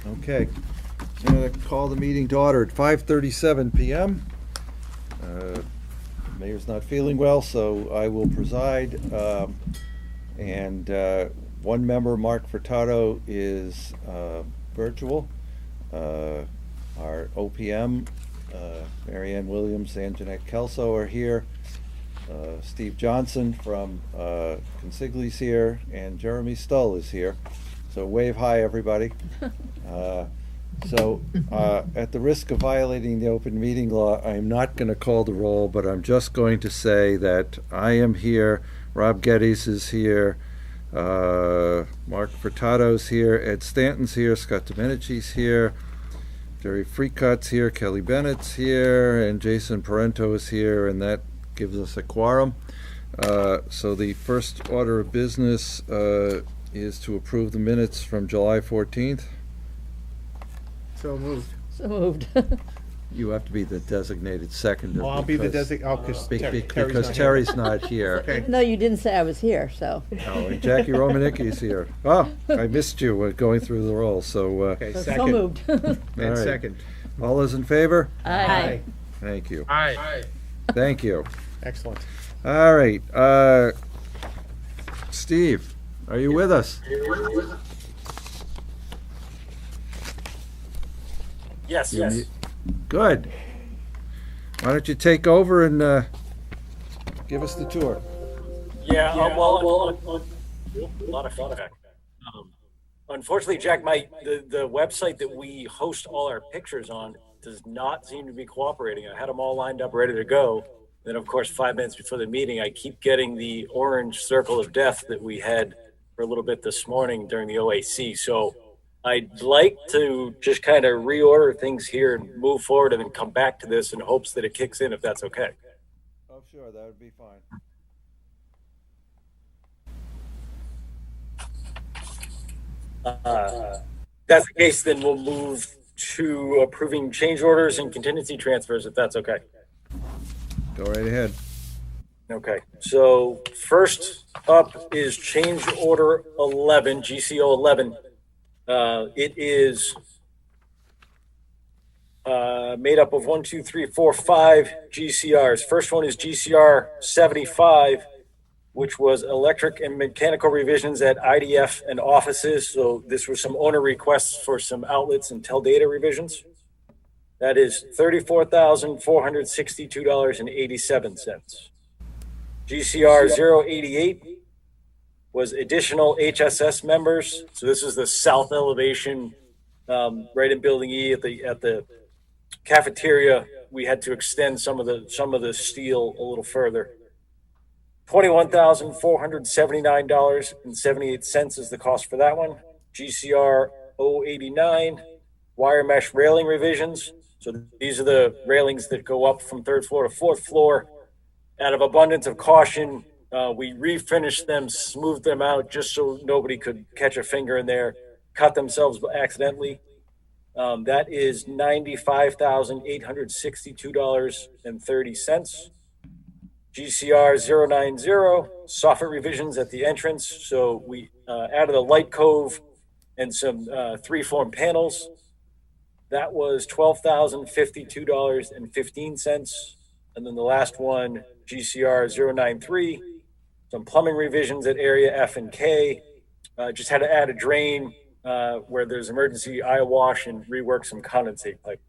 Okay, I'm going to call the meeting to order at 5:37 p.m. Mayor's not feeling well, so I will preside. And one member, Mark Furtado, is virtual. Our OPM, Marianne Williams and Jeanette Kelso are here. Steve Johnson from Consigli's here, and Jeremy Stull is here. So wave hi, everybody. At the risk of violating the open meeting law, I'm not going to call the roll, but I'm just going to say that I am here, Rob Geddes is here, Mark Furtado's here, Ed Stanton's here, Scott Domenici's here, Jerry Freecott's here, Kelly Bennett's here, and Jason Parento is here, and that gives us a quorum. So the first order of business is to approve the minutes from July 14th. So moved. So moved. You have to be the designated seconder. I'll be the designated, because Terry's not here. Okay. Even though you didn't say I was here, so. Oh, and Jackie Romanicki's here. Oh, I missed you going through the roll, so. Okay, So second. moved. all And right. second. All those in favor? Aye. Thank you. Aye. Thank you. Excellent. All right, Steve, are you with us? Yes, You yes. need- Good. Why don't you take over and give us the tour? Yeah, a lot of feedback. Unfortunately, Jack, the website that we host all our pictures on does not seem to be cooperating. I had them all lined up, ready to go. Then, of course, 5 minutes before the meeting, I keep getting the orange circle of death that we had for a little bit this morning during the OAC. So I'd like to just kind of reorder things here and move forward and then come back to this in hopes that it kicks in, if that's okay. Oh, sure, that would be fine. That's the case, then we'll move to approving change orders and contingency transfers, if that's okay. Go right ahead. Okay, so first up is change order 11, GCO 11. It is made up of 5 GCRs. First one is GCR 75, which was electric and mechanical revisions at IDF and offices. So this was some owner requests for some outlets and tel data revisions. That is $34,462.87. GCR 088 was additional HSS members. So this is the south elevation, right in Building E at the cafeteria. We had to extend some of the steel a little further. $21,479.78 is the cost for that one. GCR 089 wire mesh railing revisions. So these are the railings that go up from third floor to fourth floor. Out of abundance of caution, we refinished them, smoothed them out just so nobody could catch a finger in there, cut themselves accidentally. That is $95,862.30. GCR 090, soffit revisions at the entrance. So we added a light cove and some three-form panels. That was $12,052.15. And then the last one, GCR 093, some plumbing revisions at area F and K. Just had to add a drain where there's emergency eye wash and rework some condensate pipe.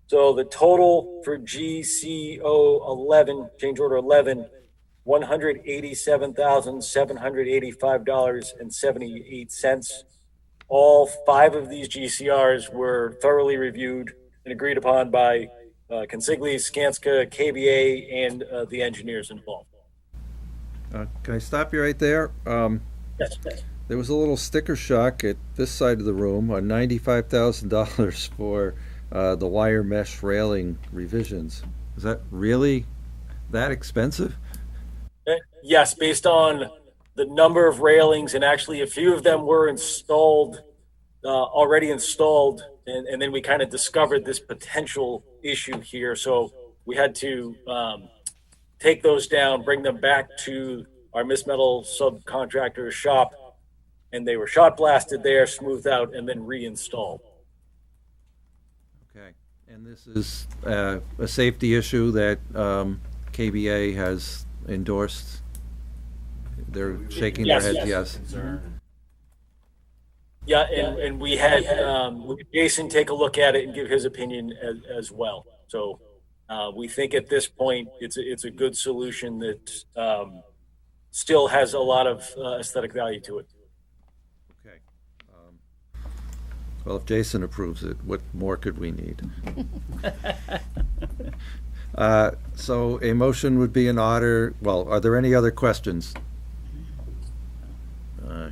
So the total for GCO 11, change order 11, $187,785.78. All 5 of these GCRs were thoroughly reviewed and agreed upon by Consigli, Skanska, KBA, and the engineers involved. Can I stop you right there? Yes. There was a little sticker shock at this side of the room on $95,000 for the wire mesh railing revisions. Is that really that expensive? Yes, based on the number of railings, and actually a few of them were already installed, and then we kind of discovered this potential issue here. So we had to take those down, bring them back to our Miss Metal subcontractor's shop, and they were shot blasted there, smoothed out, and then reinstalled. And this is a safety issue that KBA has endorsed. They're shaking their heads, yes. Yeah, and we had Jason take a look at it and give his opinion as well. So we think at this point it's a good solution that still has a lot of aesthetic value to it. Okay. Well, if Jason approves it, what more could we need? So a motion would be in order. Well, are there any other questions?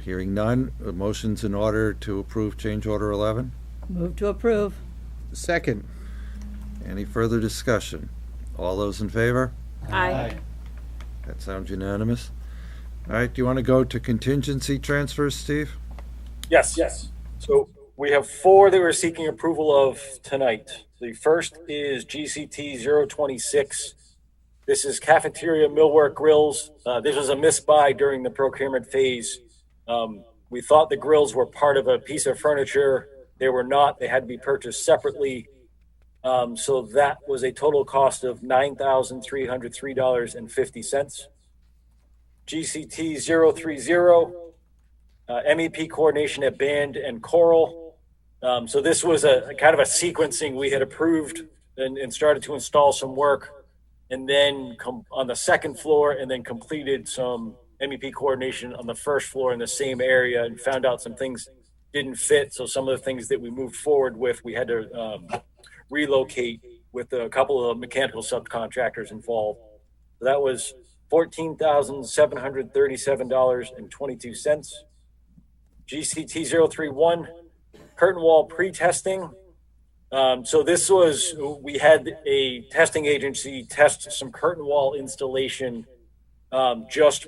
Hearing none, a motion's in order to approve change order 11. Move to approve. Second. Any further discussion? All those in favor? Aye. That sounds unanimous. All right, do you want to go to contingency transfers, Steve? Yes. So we have 4 that we're seeking approval of tonight. The first is GCT 026. This is cafeteria millwork grills. This was a misbuy during the procurement phase. We thought the grills were part of a piece of furniture. They were not. They had to be purchased separately. So that was a total cost of $9,303.50. GCT 030, MEP coordination at band and choral. So this was a kind of a sequencing. We had approved and started to install some work, and then on the second floor, and then completed some MEP coordination on the first floor in the same area, and found out some things didn't fit. So some of the things that we moved forward with, we had to relocate with a couple of mechanical subcontractors involved. So that was $14,737.22. GCT 031, curtain wall pre-testing. So this was, we had a testing agency test some curtain wall installation just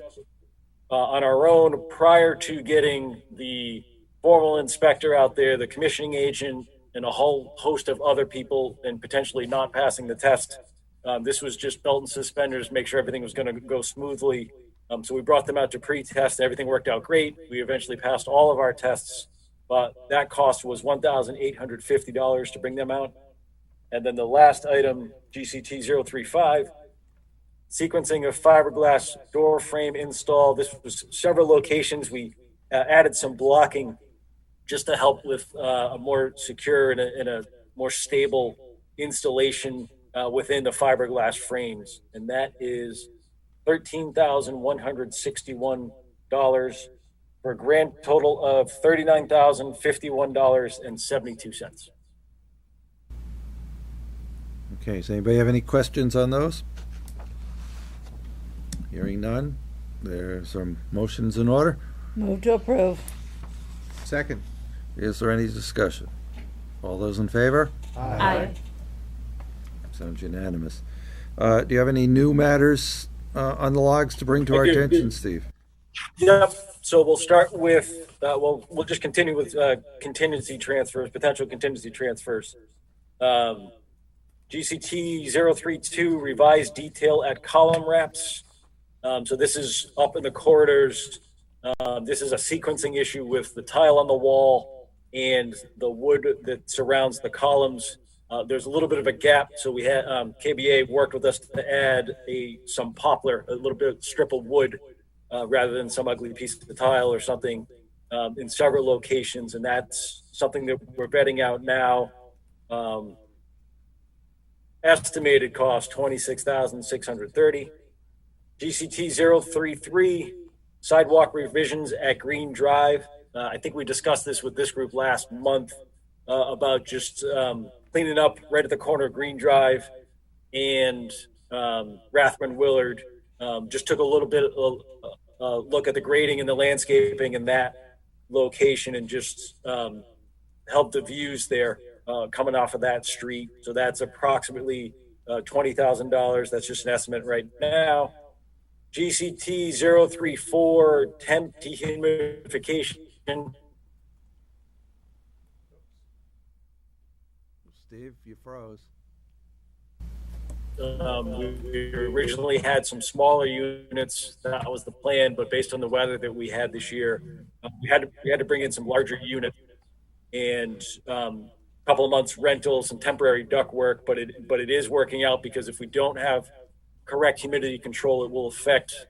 on our own prior to getting the formal inspector out there, the commissioning agent, and a whole host of other people, and potentially not passing the test. This was just belt and suspenders, make sure everything was going to go smoothly. So we brought them out to pre-test. Everything worked out great. We eventually passed all of our tests, but that cost was $1,850 to bring them out. And then the last item, GCT 035, sequencing of fiberglass door frame install. This was several locations. We added some blocking just to help with a more secure and a more stable installation within the fiberglass frames. And that is $13,161 for a grand total of $39,051.72. Okay, does anybody have any questions on those? Hearing none, there's some motions in order. Move to approve. Second. Is there any discussion? All those in favor? Aye. Sounds unanimous. Do you have any new matters on the logs to bring to I our do. attention, Steve? Yep. So we'll start with, we'll just continue with contingency transfers, potential contingency transfers. GCT 032, revised detail at column wraps. So this is up in the corridors. This is a sequencing issue with the tile on the wall and the wood that surrounds the columns. There's a little bit of a gap, so we had KBA worked with us to add some poplar, a little bit of strip of wood, rather than some ugly piece of tile or something, in several locations, and that's something that we're vetting out now. Estimated cost $26,630. GCT 033, sidewalk revisions at Green Drive. I think we discussed this with this group last month about just cleaning up right at the corner of Green Drive and Rathman Willard. Just took a little bit of look at the grading and the landscaping in that location, and just helped the views there coming off of that street. So that's approximately $20,000. That's just an estimate right now. GCT 034, temp dehumidification. Steve, you froze. We originally had some smaller units. That was the plan, but based on the weather that we had this year, we had to bring in some larger units. And couple of months rental, some temporary duct work, but it is working out, because if we don't have correct humidity control, it will affect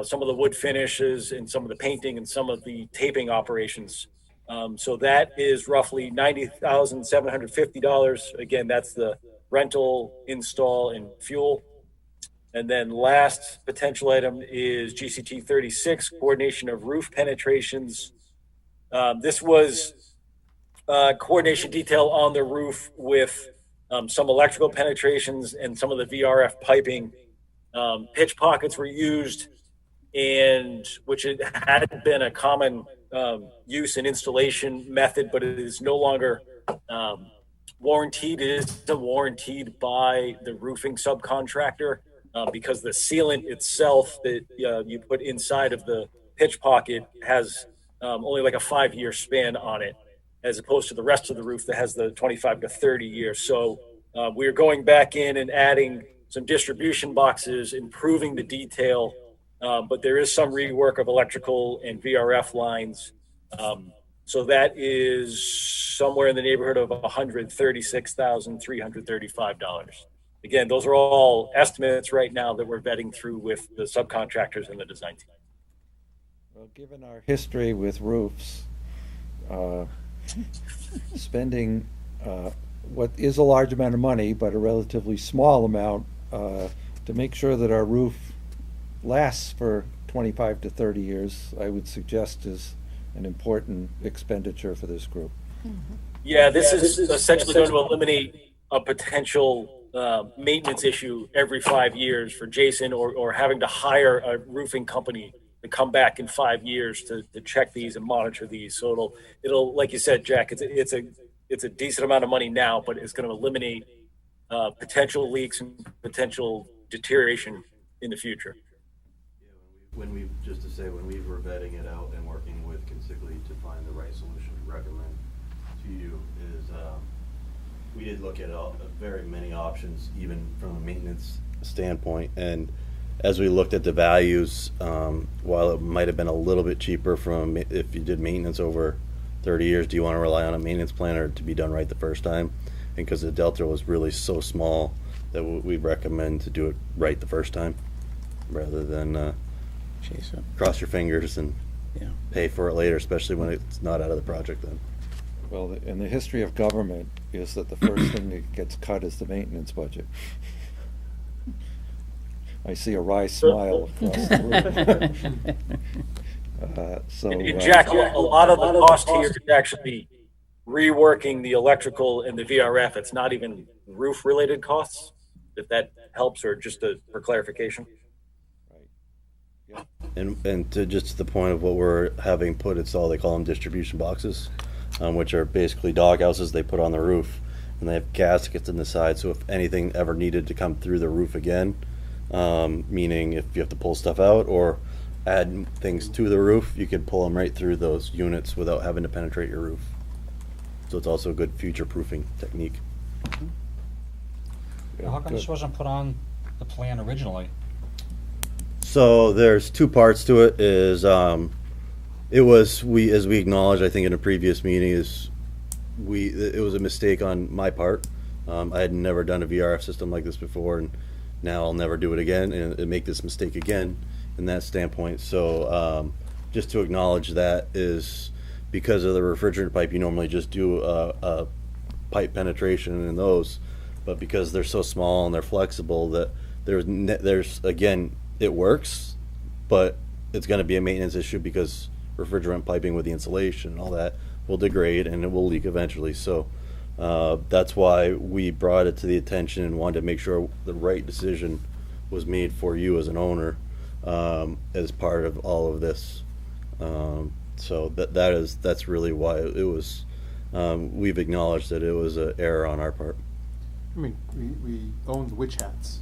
some of the wood finishes and some of the painting and some of the taping operations. So that is roughly $90,750. Again, that's the rental, install, and fuel. And then last potential item is GCT 36, coordination of roof penetrations. This was coordination detail on the roof with some electrical penetrations and some of the VRF piping. Pitch pockets were used, and which it had been a common use and installation method, but it is no longer warranted. It isn't warranted by the roofing subcontractor because the sealant itself that you put inside of the pitch pocket has only like a 5-year span on it, as opposed to the rest of the roof that has the 25 to 30 years. So we're going back in and adding some distribution boxes, improving the detail, but there is some rework of electrical and VRF lines. So that is somewhere in the neighborhood of $136,335. Again, those are all estimates right now that we're vetting through with the subcontractors and the design team. Well, given our history with roofs, spending what is a large amount of money, but a relatively small amount, to make sure that our roof lasts for 25 to 30 years, I would suggest is an important expenditure for this group. Yeah, this is essentially going to eliminate a potential maintenance issue every 5 years for Jason, or having to hire a roofing company to come back in 5 years to check these and monitor these. So it'll like you said, Jack, it's a decent amount of money now, but it's going to eliminate potential leaks and potential deterioration in the future. When we were vetting it out and working with Consigli to find the right solution to recommend to you, is we did look at very many options, even from a maintenance standpoint. And as we looked at the values, while it might have been a little bit cheaper from if you did maintenance over 30 years, do you want to rely on a maintenance plan or to be done right the first time? And because the delta was really so small that we'd recommend to do it right the first time rather than cross your fingers and pay for it later, especially when it's not out of the project then. Well, and the history of government is that the first thing that gets cut is the maintenance budget. I see a wry smile across the room. And Jack, a lot of the cost here is actually reworking the electrical and the VRF. It's not even roof-related costs, if that helps, or just for clarification. And to just the point of what we're having put, it's all, they call them distribution boxes, which are basically dog houses they put on the roof, and they have gaskets in the side, so if anything ever needed to come through the roof again, meaning if you have to pull stuff out or add things to the roof, you could pull them right through those units without having to penetrate your roof. So it's also a good future-proofing technique. How come this wasn't put on the plan originally? So there's two parts to it. Is it was as we acknowledged, I think in a previous meeting, it was a mistake on my part. I had never done a VRF system like this before, and now I'll never do it again and make this mistake again in that standpoint. So just to acknowledge that is because of the refrigerant pipe, you normally just do a pipe penetration in those, but because they're so small and they're flexible, that there's again, it works, but it's going to be a maintenance issue because refrigerant piping with the insulation and all that will degrade and it will leak eventually. So that's why we brought it to the attention and wanted to make sure the right decision was made for you as an owner as part of all of this. So that's really why it was. We've acknowledged that it was an error on our part. I mean, we owned witch hats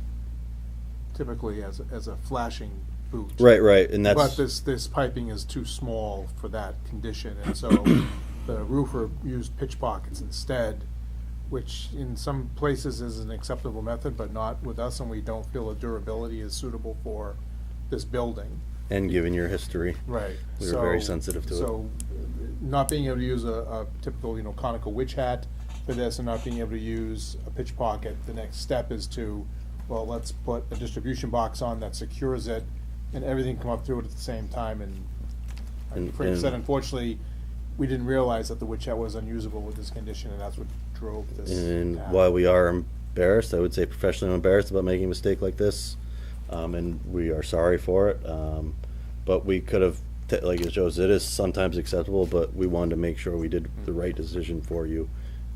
typically as a flashing boot. Right, and that's. But this piping is too small for that condition, and so the roofer used pitch pockets instead, which in some places is an acceptable method, but not with us, and we don't feel the durability is suitable for this building. And given your history, Right. we were very sensitive to it. So not being able to use a typical, conical witch hat for this and not being able to use a pitch pocket, the next step is to, well, let's put a distribution box on that secures it and everything come up through it at the same time. And like Frank said, unfortunately, we didn't realize that the witch hat was unusable with this condition, and that's what drove this. And while we are embarrassed, I would say professionally embarrassed about making a mistake like this, and we are sorry for it. But we could have, like it shows, it is sometimes acceptable, but we wanted to make sure we did the right decision for you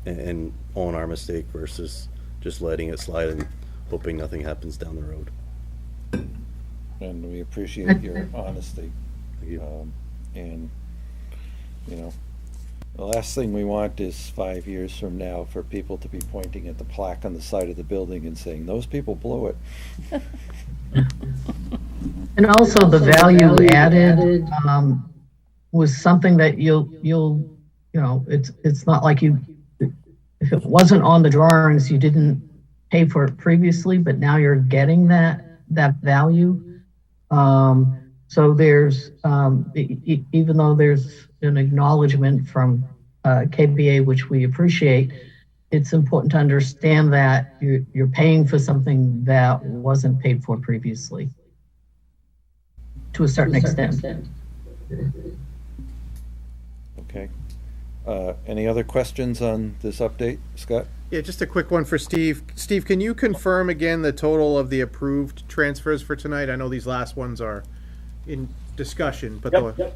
and own our mistake versus just letting it slide and hoping nothing happens down the road. And we appreciate your honesty. Thank you. And, the last thing we want is 5 years from now for people to be pointing at the plaque on the side of the building and saying, those people blew it. And also the value added was something that it's not like if it wasn't on the drawings, you didn't pay for it previously, but now you're getting that value. So there's, even though there's an acknowledgement from KBA, which we appreciate, it's important to understand that you're paying for something that wasn't paid for previously, to a certain extent. Okay. Any other questions on this update, Scott? Yeah, just a quick one for Steve. Steve, can you confirm again the total of the approved transfers for tonight? I know these last ones are in discussion, but Yep.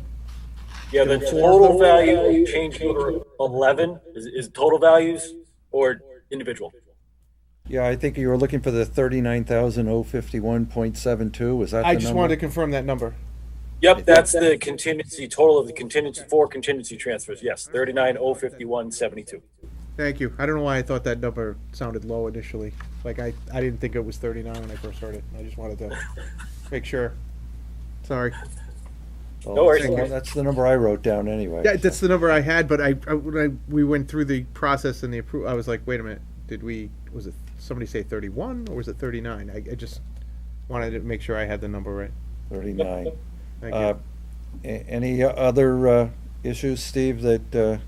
Yeah, the total value change order 11 is total values or individual? Yeah, I think you were looking for the 39,051.72. Was that the number? I just wanted to confirm that number. Yep, that's the contingency, total of the contingency transfers. Yes, 39,051.72. Thank you. I don't know why I thought that number sounded low initially. Like I didn't think it was 39 when I first heard it. I just wanted to make sure. Sorry. Well, No worries. That's the number I wrote down anyway. Yeah, that's the number I had, but when we went through the process and the approval, I was like, wait a minute, was it somebody say 31 or was it 39? I just wanted to make sure I had the number right. 39. Thank you. Any other issues, Steve, that...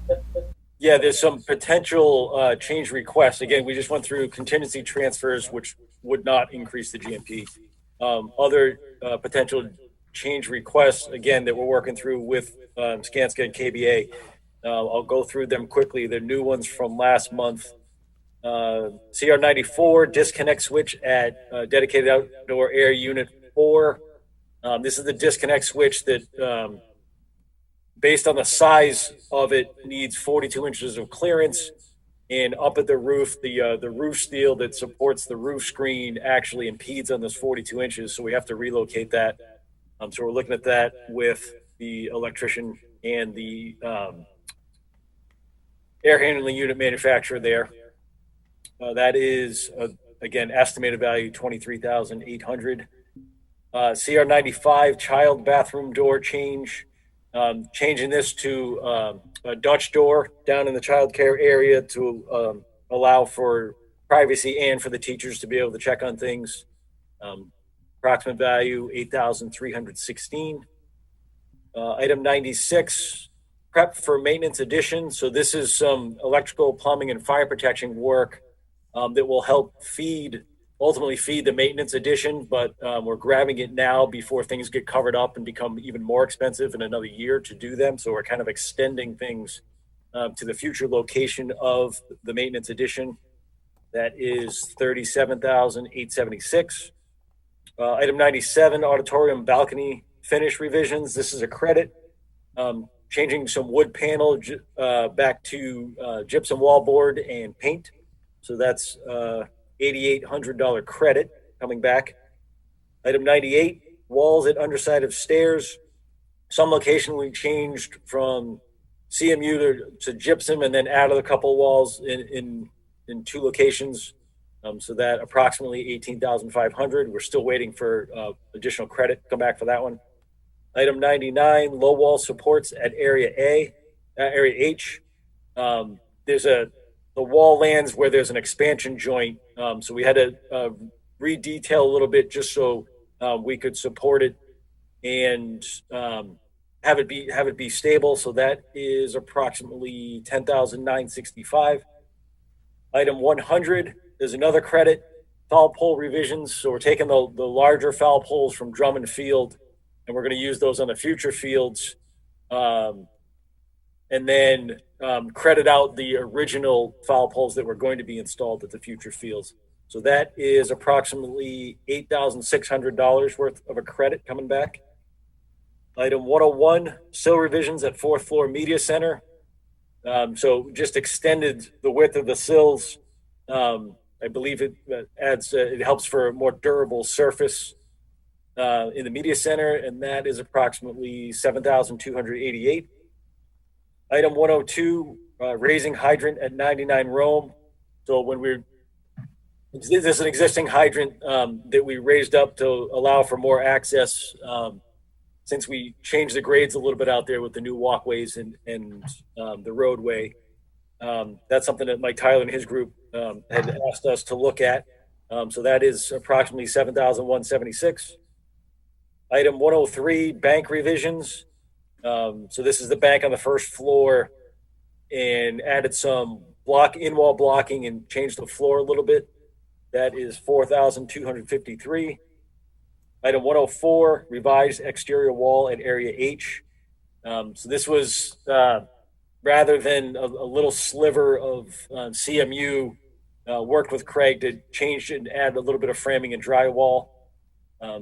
Yeah, there's some potential change requests. Again, we just went through contingency transfers, which would not increase the GMP. Other potential change requests, again, that we're working through with Skanska and KBA. I'll go through them quickly. They're new ones from last month. CR94 disconnect switch at dedicated outdoor air unit 4. This is the disconnect switch that, based on the size of it, needs 42 inches of clearance. And up at the roof, the roof steel that supports the roof screen actually impedes on those 42 inches. So we have to relocate that. So we're looking at that with the electrician and the air handling unit manufacturer there. That is, again, estimated value $23,800. CR95 child bathroom door change. Changing this to a Dutch door down in the child care area to allow for privacy and for the teachers to be able to check on things. Approximate value $8,316. Item 96, prep for maintenance addition. So this is some electrical, plumbing, and fire protection work that will help ultimately feed the maintenance addition, but we're grabbing it now before things get covered up and become even more expensive in another year to do them. So we're kind of extending things to the future location of the maintenance addition. That is $37,876. Item 97, auditorium balcony finish revisions. This is a credit, changing some wood panel back to gypsum wallboard and paint. So that's $8,800 credit coming back. Item 98, walls at underside of stairs. Some location we changed from CMU to gypsum and then added a couple walls in two locations. So that approximately $18,500. We're still waiting for additional credit to come back for that one. Item 99, low wall supports at area H. There's the wall lands where there's an expansion joint. So we had to re-detail a little bit just so we could support it. And have it be stable. So that is approximately 10,965. Item 100 is another credit, foul pole revisions. So we're taking the larger foul poles from Drummond Field, and we're going to use those on the future fields. And then credit out the original foul poles that were going to be installed at the future fields. So that is approximately $8,600 worth of a credit coming back. Item 101, sill revisions at fourth floor media center. So just extended the width of the sills. I believe it adds, it helps for a more durable surface in the media center, and that is approximately $7,288. Item 102, raising hydrant at 99 Rome. So this is an existing hydrant that we raised up to allow for more access since we changed the grades a little bit out there with the new walkways and the roadway. That's something that Mike Tyler and his group had asked us to look at. So that is approximately $7,176. Item 103, bank revisions. So this is the bank on the first floor, and added some in-wall blocking and changed the floor a little bit. That is $4,253. Item 104, revised exterior wall at area H. So this was rather than a little sliver of CMU, worked with Craig to change and add a little bit of framing and drywall.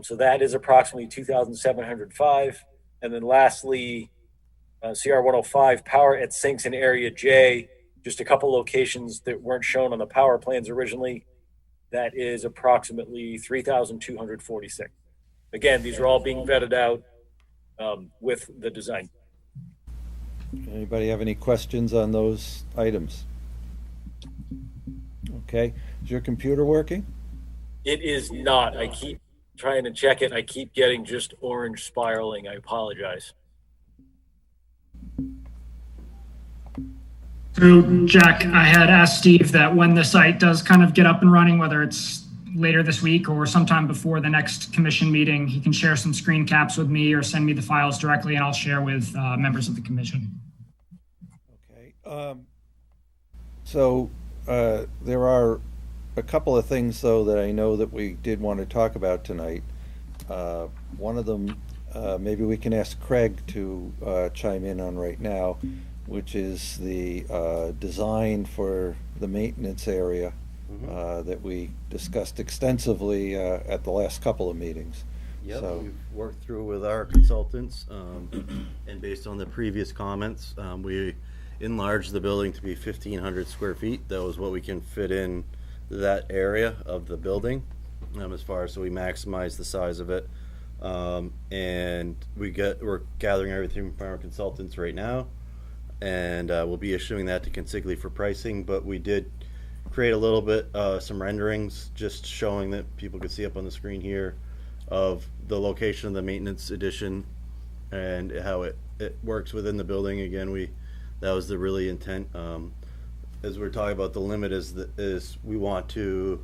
So that is approximately $2,705. And then lastly, CR 105, power at sinks in area J, just a couple locations that weren't shown on the power plans originally. That is approximately $3,246. Again, these are all being vetted out with the design. Anybody have any questions on those items? Okay, is your computer working? It is not. I keep trying to check it. I keep getting just orange spiraling. I apologize. So, Jack, I had asked Steve that when the site does kind of get up and running, whether it's later this week or sometime before the next commission meeting, he can share some screen caps with me or send me the files directly, and I'll share with members of the commission. Okay. So there are a couple of things, though, that I know that we did want to talk about tonight. One of them, maybe we can ask Craig to chime in on right now, which is the design for the maintenance area that we discussed extensively at the last couple of meetings. Yep, So, we've worked through with our consultants, and based on the previous comments, we enlarged the building to be 1,500 square feet. That was what we can fit in that area of the building, as far as, so we maximize the size of it. And we're gathering everything from our consultants right now, and we'll be issuing that to consigli for pricing. But we did create a little bit, some renderings, just showing that people could see up on the screen here of the location of the maintenance addition and how it works within the building. Again, that was the really intent. As we're talking about, the limit is we have to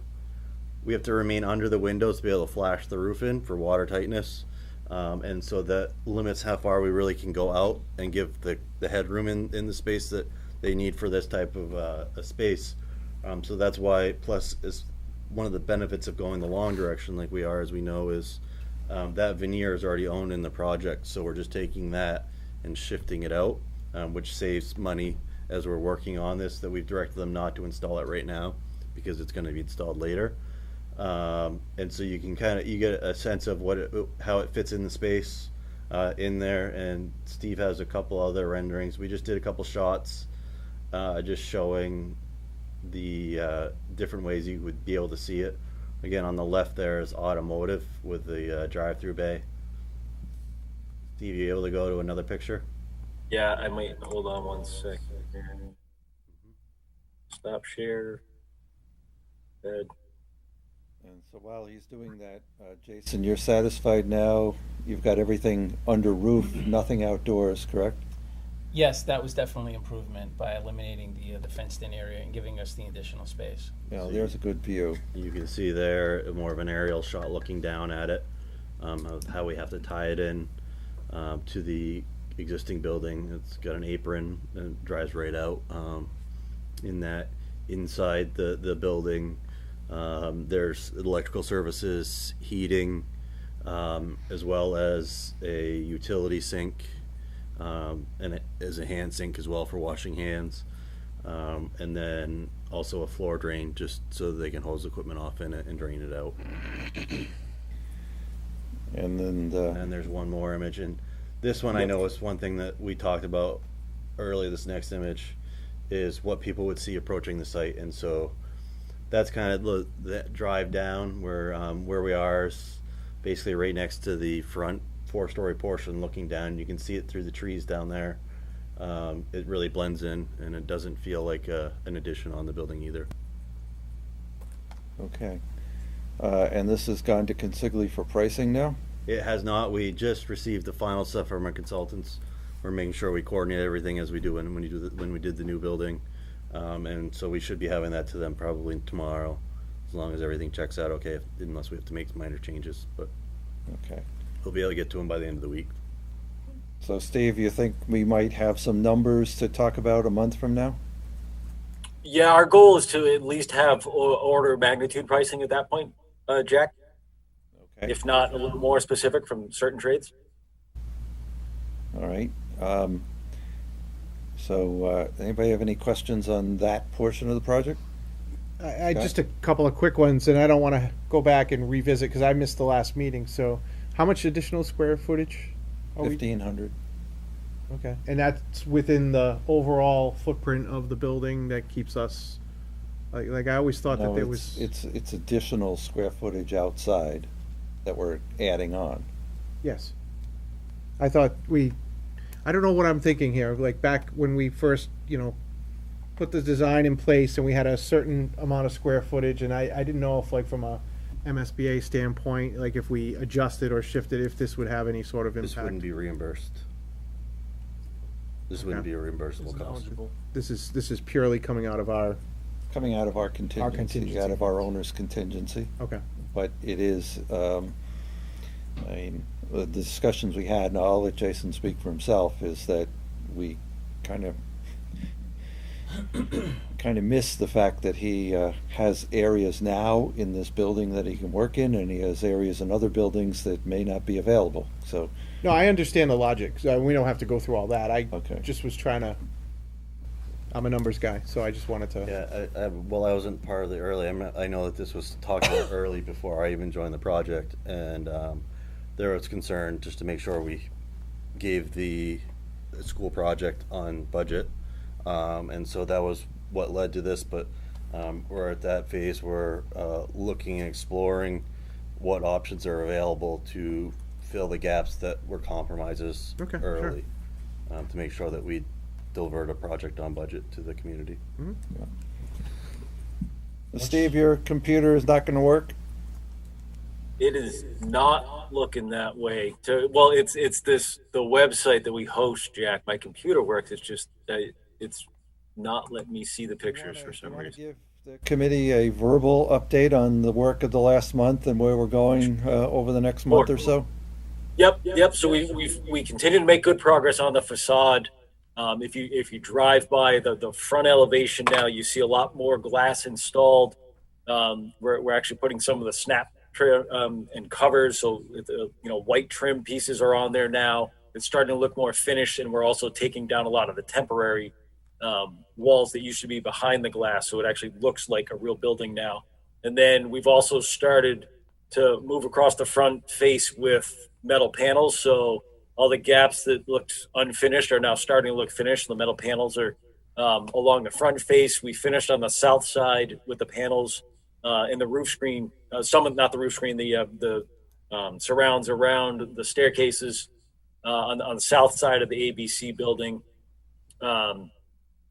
remain under the windows to be able to flash the roof in for water tightness. And so that limits how far we really can go out and give the headroom in the space that they need for this type of a space. So that's why, plus, is one of the benefits of going the long direction like we are, as we know, is that veneer is already owned in the project. So we're just taking that and shifting it out, which saves money as we're working on this, that we've directed them not to install it right now because it's going to be installed later. And so you can you get a sense of how it fits in the space in there. And Steve has a couple other renderings. We just did a couple shots just showing the different ways you would be able to see it. Again, on the left there is automotive with the drive-through bay. Steve, you able to go to another picture? Yeah, I might. Hold on one second here. Stop share. Good. and so while he's doing that, Jason, you're satisfied now? You've got everything under roof, nothing outdoors, correct? Yes, that was definitely improvement by eliminating the fenced-in area and giving us the additional space. Yeah, there's a good view. You can see there more of an aerial shot looking down at it, of how we have to tie it in to the existing building. It's got an apron and it drives right out. In that, inside the building, there's electrical services, heating, as well as a utility sink, and it is a hand sink as well for washing hands. And then also a floor drain just so that they can hose equipment off in it and drain it out. And then And there's one more image, and this one I know is one thing that we talked about earlier. This next image is what people would see approaching the site, and so that's kind of that drive down where we are is basically right next to the front 4-story portion. Looking down, you can see it through the trees down there. It really blends in, and it doesn't feel like an addition on the building either. okay. And this has gone to Consigli for pricing now? It has not. We just received the final stuff from our consultants. We're making sure we coordinate everything as we do when we did the new building, and so we should be having that to them probably tomorrow, as long as everything checks out okay. Unless we have to make minor changes, but Okay. we'll be able to get to them by the end of the week. So Steve, you think we might have some numbers to talk about a month from now? Yeah, our goal is to at least have order of magnitude pricing at that point, Jack, Okay. if not a little more specific from certain trades. All right. So anybody have any questions on that portion of the project? I just a couple of quick ones, and I don't want to go back and revisit because I missed the last meeting. So, how much additional square footage? Are we- 1,500. Okay, and that's within the overall footprint of the building that keeps us. Like I always thought that No, there was. it's additional square footage outside that we're adding on. Yes. I thought I don't know what I'm thinking here. Like back when we first, put the design in place and we had a certain amount of square footage, and I didn't know if like from a MSBA standpoint, like if we adjusted or shifted, if this would have any sort of This impact. wouldn't be reimbursed. This wouldn't be a reimbursable cost. This is purely coming out of our, Coming out of our contingency, out of our owner's contingency. okay. But it is, I mean, the discussions we had, and I'll let Jason speak for himself, is that we kind of miss the fact that he has areas now in this building that he can work in, and he has areas in other buildings that may not be available. So, No, I understand the logic. So we don't have to go through all that. I Okay. just was trying to, I'm a numbers guy, so I just wanted to. Yeah, well, I wasn't part of the early. I know that this was talked about early before I even joined the project, and there was concern just to make sure we gave the school project on budget, and so that was what led to this. But we're at that phase. We're looking and exploring what options are available to fill the gaps that were compromises Okay, sure. early, to make sure that we delivered a project on budget to the community. Steve, your computer is not going to work? It is not looking that way. Well, it's the website that we host, Jack. My computer works. It's just it's not letting me see the pictures for some reason. Give the committee a verbal update on the work of the last month and where we're going over the next month or so? Yep. So we continue to make good progress on the facade. If you drive by the front elevation now, you see a lot more glass installed. We're actually putting some of the snap trim and covers, so white trim pieces are on there now. It's starting to look more finished, and we're also taking down a lot of the temporary walls that used to be behind the glass, so it actually looks like a real building now. And then we've also started to move across the front face with metal panels, so all the gaps that looked unfinished are now starting to look finished. The metal panels are along the front face. We finished on the south side with the panels and the roof screen. Not the roof screen, the surrounds around the staircases on the south side of the ABC building.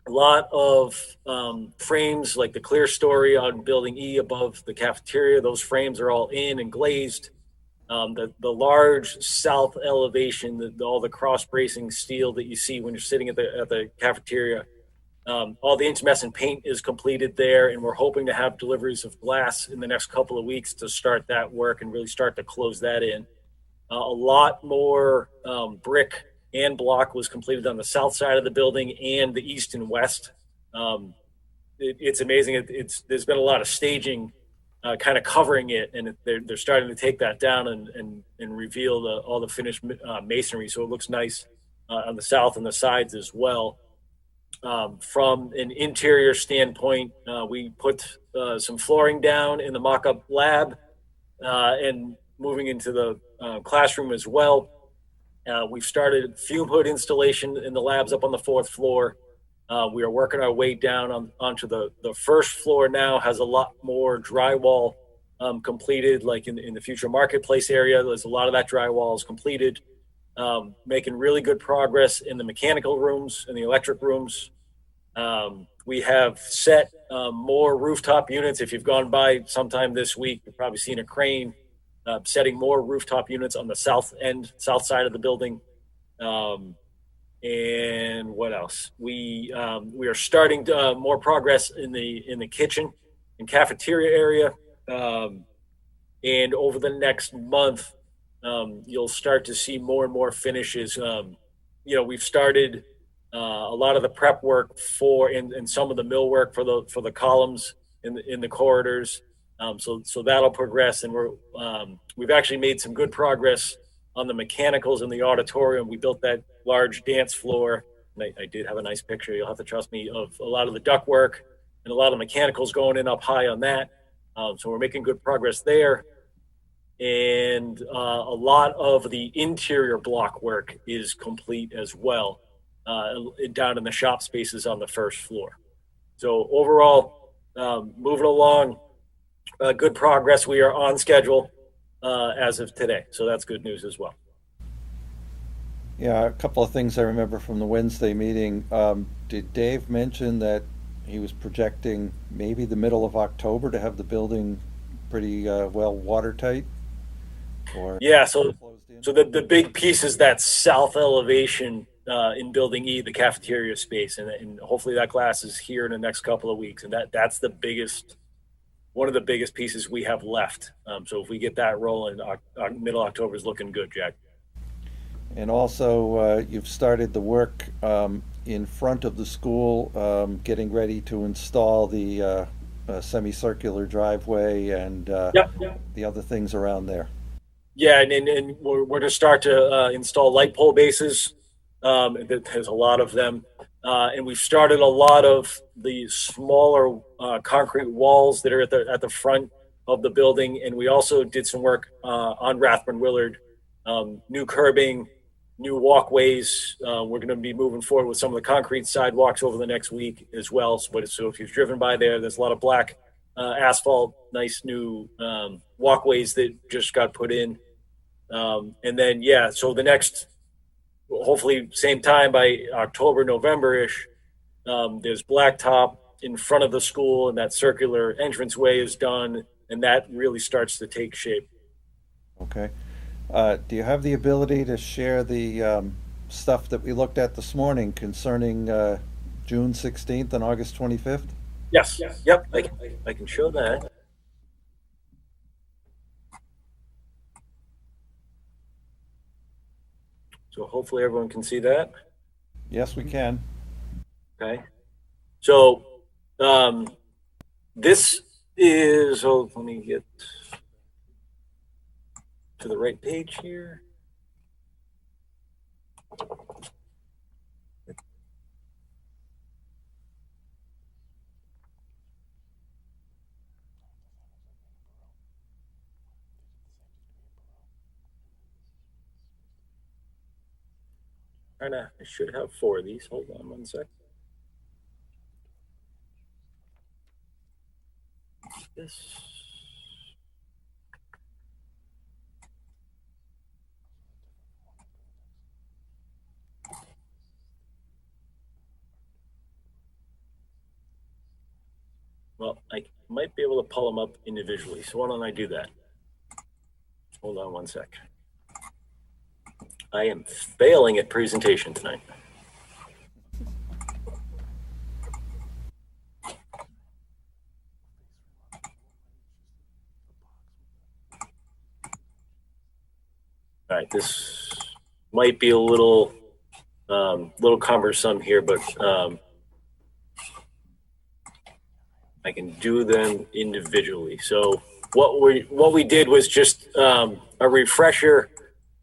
A lot of frames, like the clear story on building E above the cafeteria. Those frames are all in and glazed. The large south elevation, all the cross bracing steel that you see when you're sitting at the cafeteria, all the intumescent paint is completed there, and we're hoping to have deliveries of glass in the next couple of weeks to start that work and really start to close that in. A lot more brick and block was completed on the south side of the building and the east and west. It's amazing. There's been a lot of staging kind of covering it, and they're starting to take that down and reveal all the finished masonry, so it looks nice on the south and the sides as well. From an interior standpoint, we put some flooring down in the mock-up lab and moving into the classroom as well. We've started fume hood installation in the labs up on the 4th floor. We are working our way down onto the first floor now, has a lot more drywall completed, like in the future marketplace area. There's a lot of that drywall is completed. Making really good progress in the mechanical rooms and the electric rooms. We have set more rooftop units. If you've gone by sometime this week, you've probably seen a crane setting more rooftop units on the south side of the building. And what else? We are starting more progress in the kitchen and cafeteria area. And over the next month, you'll start to see more and more finishes. We've started a lot of the prep work and some of the mill work for the columns in the corridors. So that'll progress, and we've actually made some good progress on the mechanicals in the auditorium. We built that large dance floor, and I did have a nice picture, you'll have to trust me, of a lot of the duct work and a lot of mechanicals going in up high on that. So we're making good progress there. And a lot of the interior block work is complete as well, down in the shop spaces on the first floor. So overall, moving along, good progress. We are on schedule as of today. So that's good news as well. Yeah, a couple of things I remember from the Wednesday meeting. Did Dave mention that he was projecting maybe the middle of October to have the building pretty well watertight? Yeah, so the big piece is that south elevation in Building E, the cafeteria space, and hopefully that glass is here in the next couple of weeks, and that's one of the biggest pieces we have left. So if we get that rolling, middle October is looking good, Jack. And also, you've started the work in front of the school, getting ready to install the semicircular driveway and the other things around there. Yeah, and we're going to start to install light pole bases. There's a lot of them. And we've started a lot of the smaller concrete walls that are at the front of the building. And we also did some work on Rathburn Willard, new curbing, new walkways. We're going to be moving forward with some of the concrete sidewalks over the next week as well. So if you've driven by there's a lot of black asphalt, nice new walkways that just got put in. And then, so the next, hopefully same time by October, November-ish, there's blacktop in front of the school, and that circular entranceway is done, and that really starts to take shape. Okay. Do you have the ability to share the stuff that we looked at this morning concerning June 16th and August 25th? Yes. Yep. I can show that. So hopefully everyone can see that. Yes, we can. Okay. So this is, let me get to the right page here. I should have 4 of these. Hold on one sec. This. Well, I might be able to pull them up individually. So why don't I do that? Hold on one sec. I am failing at presentation tonight. All right, this might be a little little cumbersome here, but I can do them individually. So what we did was just a refresher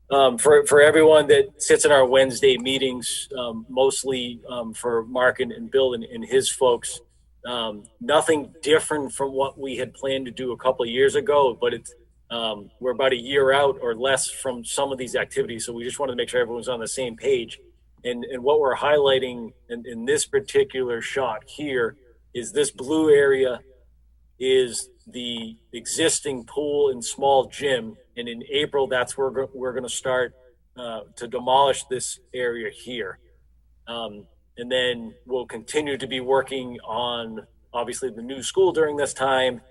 for everyone that sits in our Wednesday meetings, mostly for Mark and Bill and his folks. Nothing different from what we had planned to do a couple of years ago, but it's we're about a year out or less from some of these activities. So we just wanted to make sure everyone's on the same page. And what we're highlighting in this particular shot here is this blue area is the existing pool and small gym. And in April, that's where we're going to start to demolish this area here. And then we'll continue to be working on, obviously, the new school during this time.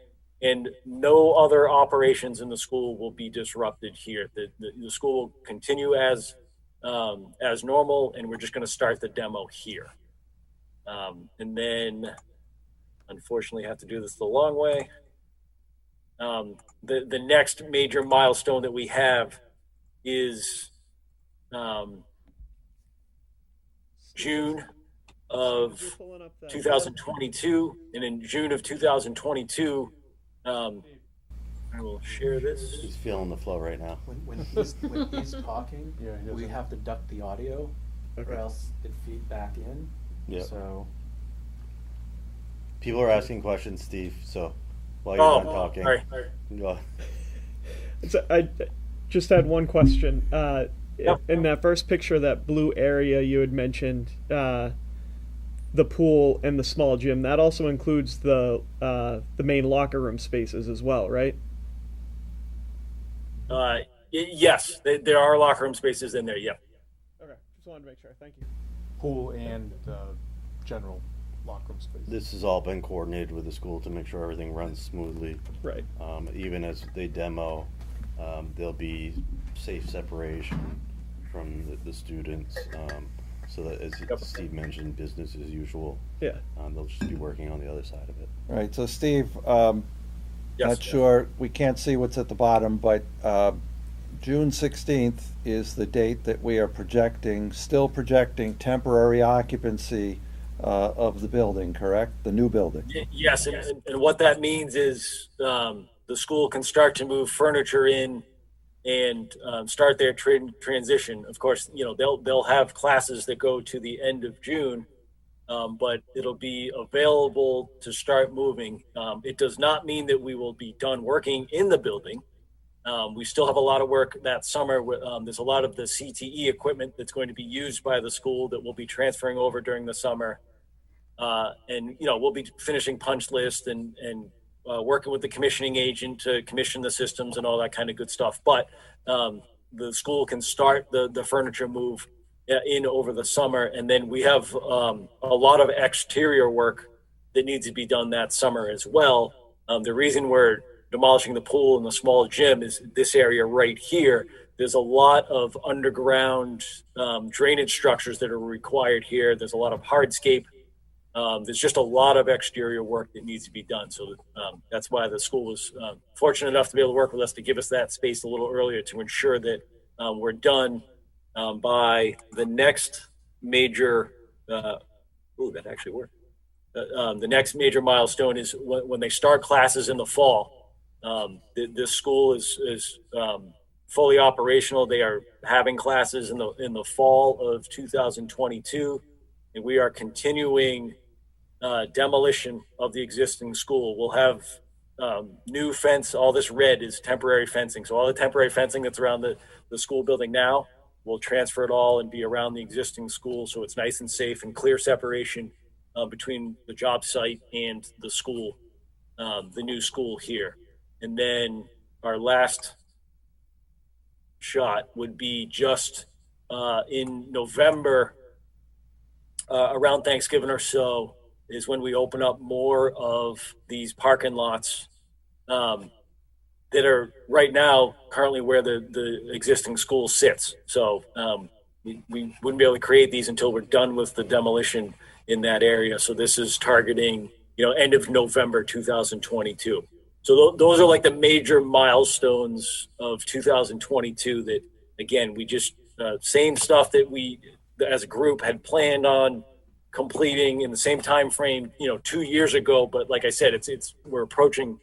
And no other operations in the school will be disrupted here. The school will continue as normal, and we're just going to start the demo here. And then, unfortunately, I have to do this the long way. The next major milestone that we have is June of 2022, and in June of 2022, I will share this. He's feeling the flow right now. When he's talking, we have to duck the audio, or else it feed back in. Yeah. So people are asking questions, Steve. So while you're done talking, all right. go ahead. So I just had one question. Yep. In that first picture, that blue area you had mentioned, the pool and the small gym, that also includes the main locker room spaces as well, right? Yes, there are locker room spaces in there. Yep. Okay, just wanted to make sure. Thank you. Pool and general locker room space. This has all been coordinated with the school to make sure everything runs smoothly. Right. Even as they demo, there'll be safe separation from the students, so that, as Steve mentioned, business as usual. Yeah. They'll just be working on the other side of it. Right, so Steve, Yes. not sure, we can't see what's at the bottom, but June 16th is the date that we are still projecting temporary occupancy of the building, correct? The new building? Yes, and what that means is the school can start to move furniture in and start their transition. Of course, they'll have classes that go to the end of June, but it'll be available to start moving. It does not mean that we will be done working in the building. We still have a lot of work that summer. There's a lot of the CTE equipment that's going to be used by the school that we'll be transferring over during the summer. And we'll be finishing punch list and working with the commissioning agent to commission the systems and all that kind of good stuff. But the school can start the furniture move in over the summer. And then we have a lot of exterior work that needs to be done that summer as well. The reason we're demolishing the pool and the small gym is this area right here. There's a lot of underground drainage structures that are required here. There's a lot of hardscape. There's just a lot of exterior work that needs to be done. So that's why the school was fortunate enough to be able to work with us to give us that space a little earlier to ensure that we're done by the next major, that actually worked. The next major milestone is when they start classes in the fall. This school is fully operational. They are having classes in the fall of 2022, and we are continuing demolition of the existing school. We'll have new fence. All this red is temporary fencing. So all the temporary fencing that's around the school building now, we'll transfer it all and be around the existing school. So it's nice and safe and clear separation between the job site and the school, the new school here. And then our last shot would be just in November, around Thanksgiving or so, is when we open up more of these parking lots that are right now currently where the existing school sits. So we wouldn't be able to create these until we're done with the demolition in that area. So this is targeting, end of November 2022. So those are like the major milestones of 2022 that, again, we just, same stuff that we as a group, had planned on completing in the same time frame, 2 years ago. But like I said, we're approaching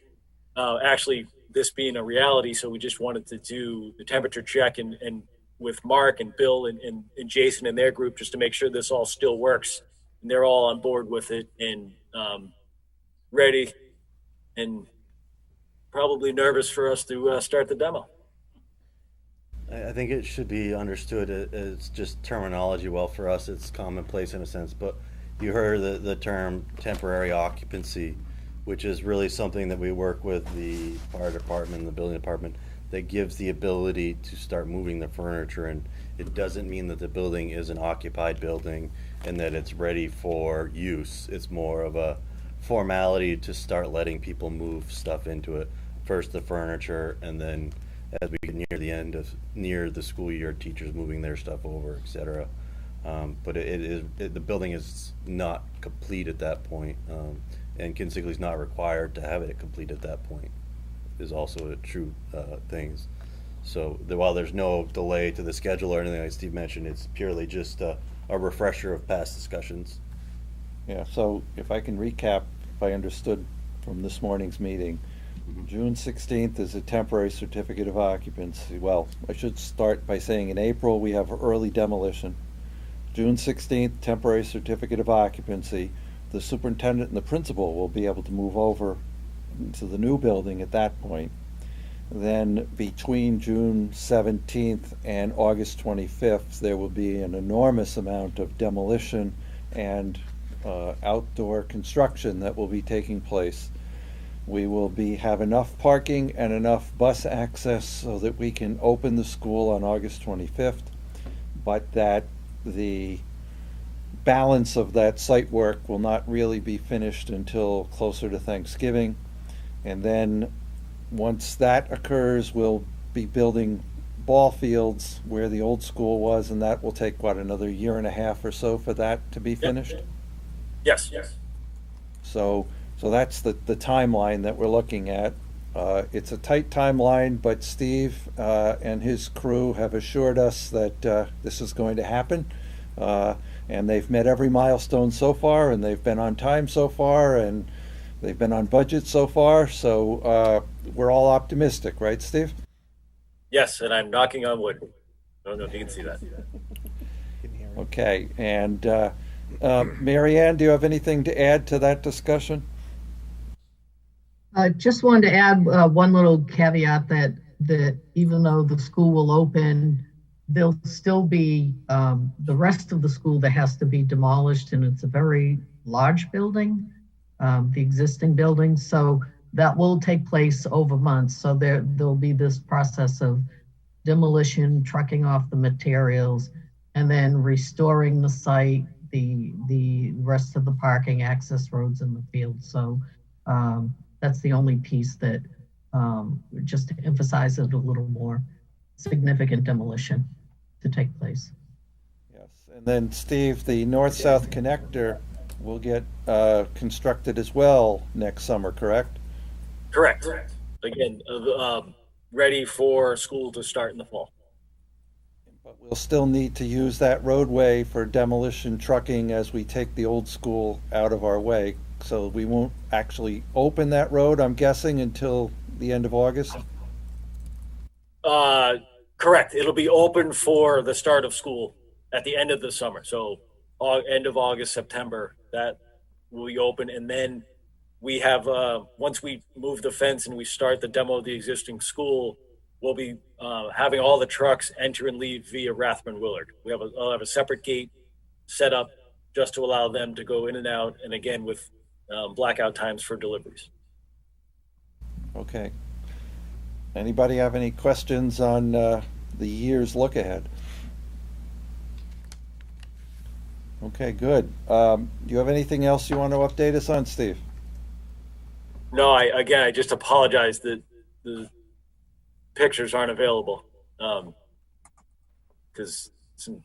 actually this being a reality. So we just wanted to do the temperature check and with Mark and Bill and Jason and their group, just to make sure this all still works and they're all on board with it and ready and probably nervous for us to start the demo. I think it should be understood as just terminology. Well, for us, it's commonplace in a sense, but you heard the term temporary occupancy, which is really something that we work with the fire department and the building department that gives the ability to start moving the furniture. And it doesn't mean that the building is an occupied building and that it's ready for use. It's more of a formality to start letting people move stuff into it. First the furniture, and then as we get near the school year, teachers moving their stuff over, etc. But the building is not complete at that point, and Kinsigley is not required to have it complete at that point. Is also a true thing. So while there's no delay to the schedule or anything like Steve mentioned, it's purely just a refresher of past discussions. Yeah, so if I can recap, if I understood from this morning's meeting, June 16th is a temporary certificate of occupancy. Well, I should start by saying in April we have early demolition. June 16th, temporary certificate of occupancy. The superintendent and the principal will be able to move over to the new building at that point. Then between June 17th and August 25th, there will be an enormous amount of demolition and outdoor construction that will be taking place. We will have enough parking and enough bus access so that we can open the school on August 25th, but that the balance of that site work will not really be finished until closer to Thanksgiving. And then once that occurs, we'll be building ball fields where the old school was, and that will take, another year and a half or so for that to be finished? Yes. So that's the timeline that we're looking at. It's a tight timeline, but Steve and his crew have assured us that this is going to happen. And they've met every milestone so far, and they've been on time so far, and they've been on budget so far. So we're all optimistic, right, Steve? Yes, and I'm knocking on wood. I don't know if you can see that. Okay, and Mary Ann, do you have anything to add to that discussion? Just wanted to add one little caveat that even though the school will open, there'll still be the rest of the school that has to be demolished, and it's a very large building, the existing building. So that will take place over months. So there'll be this process of demolition, trucking off the materials, and then restoring the site, the rest of the parking, access roads in the field. So that's the only piece that, just to emphasize it a little more, significant demolition to take place. Yes, and then Steve, the north-south connector will get constructed as well next summer, correct? Correct. Again, ready for school to start in the fall. But we'll still need to use that roadway for demolition trucking as we take the old school out of our way. So we won't actually open that road, I'm guessing, until the end of August? Correct. It'll be open for the start of school at the end of the summer. So end of August, September, that will be open. And then we have, once we move the fence and we start the demo of the existing school, we'll be having all the trucks enter and leave via Rathman Willard. I'll have a separate gate set up just to allow them to go in and out, and again with blackout times for deliveries. Okay. Anybody have any questions on the year's look ahead? Okay, good. Do you have anything else you want to update us on, Steve? No, I just apologize that the pictures aren't available because some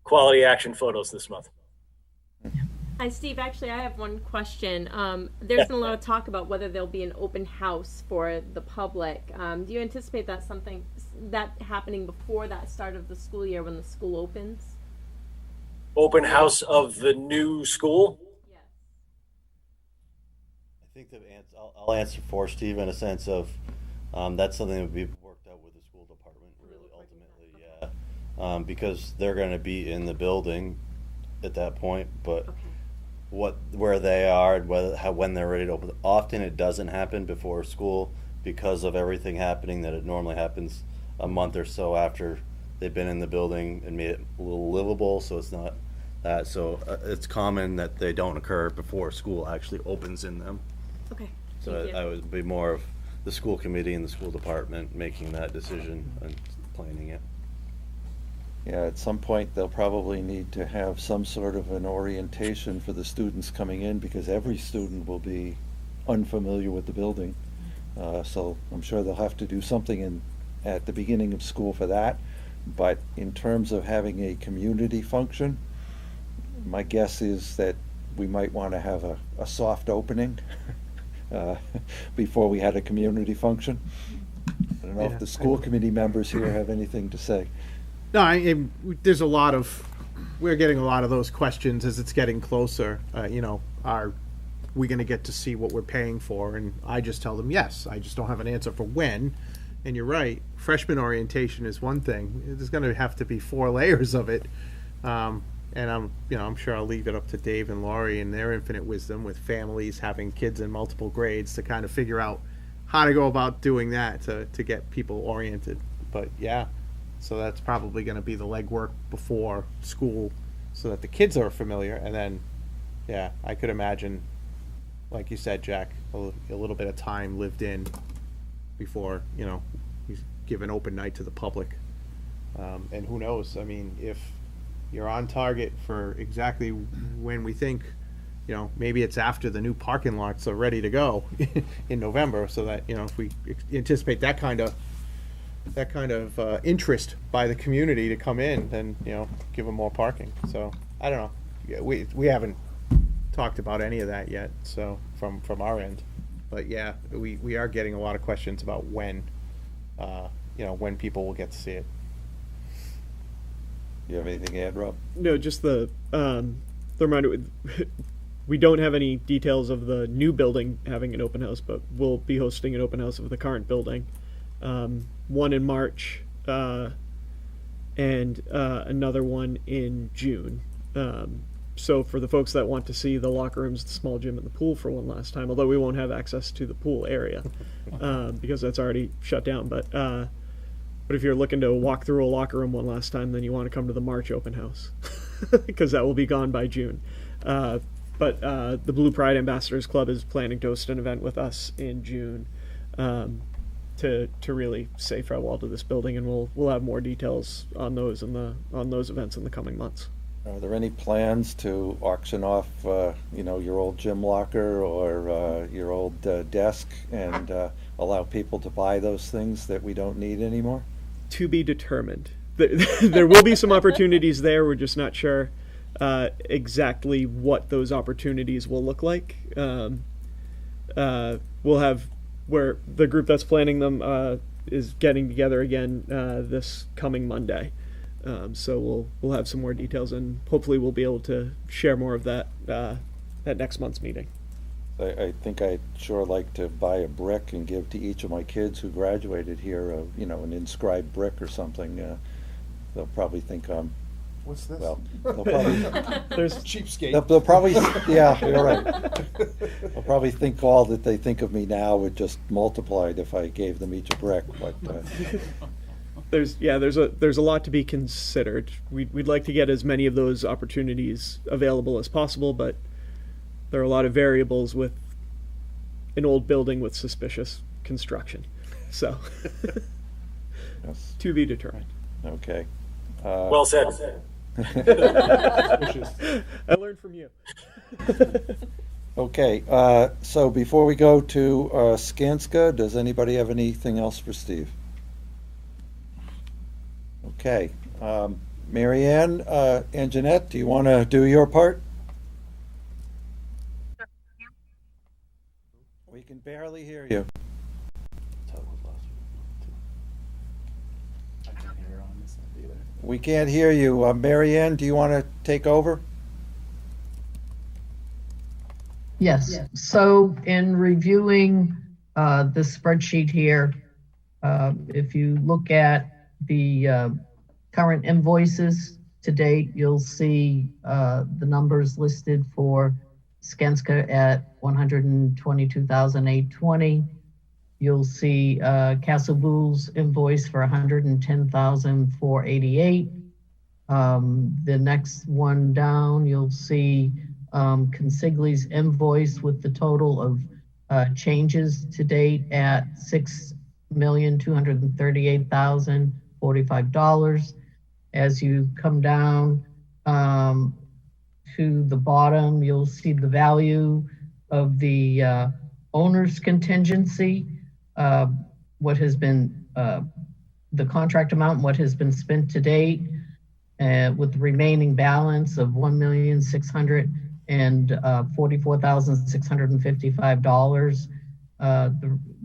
quality action photos this month. Hi, Steve. Actually, I have one question. There's been a lot of talk about whether there'll be an open house for the public. Do you anticipate that happening before that start of the school year when the school opens? open house of the new school? I think that I'll answer for Steve in a sense of that's something that would be worked out with the school department, really, ultimately, yeah. Because they're going to be in the building at that point, but where they are and when they're ready to open. Often it doesn't happen before school because of everything happening, that it normally happens a month or so after they've been in the building and made it a little livable, so it's not that. So it's common that they don't occur before school actually opens in them. Okay. So I would be more of the school committee and the school department making that decision and planning it. Yeah, at some point, they'll probably need to have some sort of an orientation for the students coming in, because every student will be unfamiliar with the building. So I'm sure they'll have to do something at the beginning of school for that. But in terms of having a community function, my guess is that we might want to have a soft opening before we had a community function. I don't know if the school committee members here have anything to say. No, there's we're getting a lot of those questions as it's getting closer. Are we going to get to see what we're paying for? And I just tell them yes. I just don't have an answer for when. And you're right, freshman orientation is one thing. There's going to have to be 4 layers of it. And I'm sure I'll leave it up to Dave and Laurie and their infinite wisdom with families having kids in multiple grades to kind of figure out how to go about doing that to get people oriented. But yeah. So that's probably going to be the legwork before school so that the kids are familiar. And then, yeah, I could imagine, like you said, Jack, a little bit of time lived in before, you give an open night to the public. And who knows? I mean, if you're on target for exactly when we think, maybe it's after the new parking lots are ready to go in November, so that, if we anticipate that kind of interest by the community to come in, then give them more parking. So I don't know. Yeah, we haven't talked about any of that yet. So from our end, but yeah, we are getting a lot of questions about when people will get to see it. You have anything to add, Rob? No, just the reminder. We don't have any details of the new building having an open house, but we'll be hosting an open house of the current building. One in March, and another one in June. So for the folks that want to see the locker rooms, the small gym, and the pool for one last time, although we won't have access to the pool area because that's already shut down. But if you're looking to walk through a locker room one last time, then you want to come to the March open house because that will be gone by June. But the Blue Pride Ambassadors Club is planning to host an event with us in June. To really say farewell to this building, and we'll have more details on those events in the coming months. Are there any plans to auction off, your old gym locker or your old desk and allow people to buy those things that we don't need anymore? To be determined. There will be some opportunities there. We're just not sure exactly what those opportunities will look like. We'll have. Where the group that's planning them is getting together again this coming Monday, so we'll have some more details, and hopefully we'll be able to share more of that at next month's meeting. I think I'd sure like to buy a brick and give to each of my kids who graduated here, an inscribed brick or something. They'll probably think I'm. What's this? Well, they'll probably. There's cheapskate. They'll probably, yeah, you're right. They'll probably think all that they think of me now would just multiplied if I gave them each a brick. But there's a lot to be considered. We'd like to get as many of those opportunities available as possible, but there are a lot of variables with an old building with suspicious construction. So yes. To be determined. Okay. Well said. I learned from you. Okay, so before we go to Skanska, does anybody have anything else for Steve? Okay, Mary Ann and Jeanette, do you want to do your part? We can barely hear you. I can hear on We can't hear you. Mary Ann, do you want to take over? Yes, so in reviewing this spreadsheet here, if you look at the current invoices to date, you'll see the numbers listed for Skanska at 122,820. You'll see Castle Boole's invoice for 110,488. The next one down, you'll see Consigli's invoice with the total of changes to date at $6,238,045. As you come down to the bottom, you'll see the value of the owner's contingency, what has been the contract amount, what has been spent to date, with the remaining balance of $1,644,655.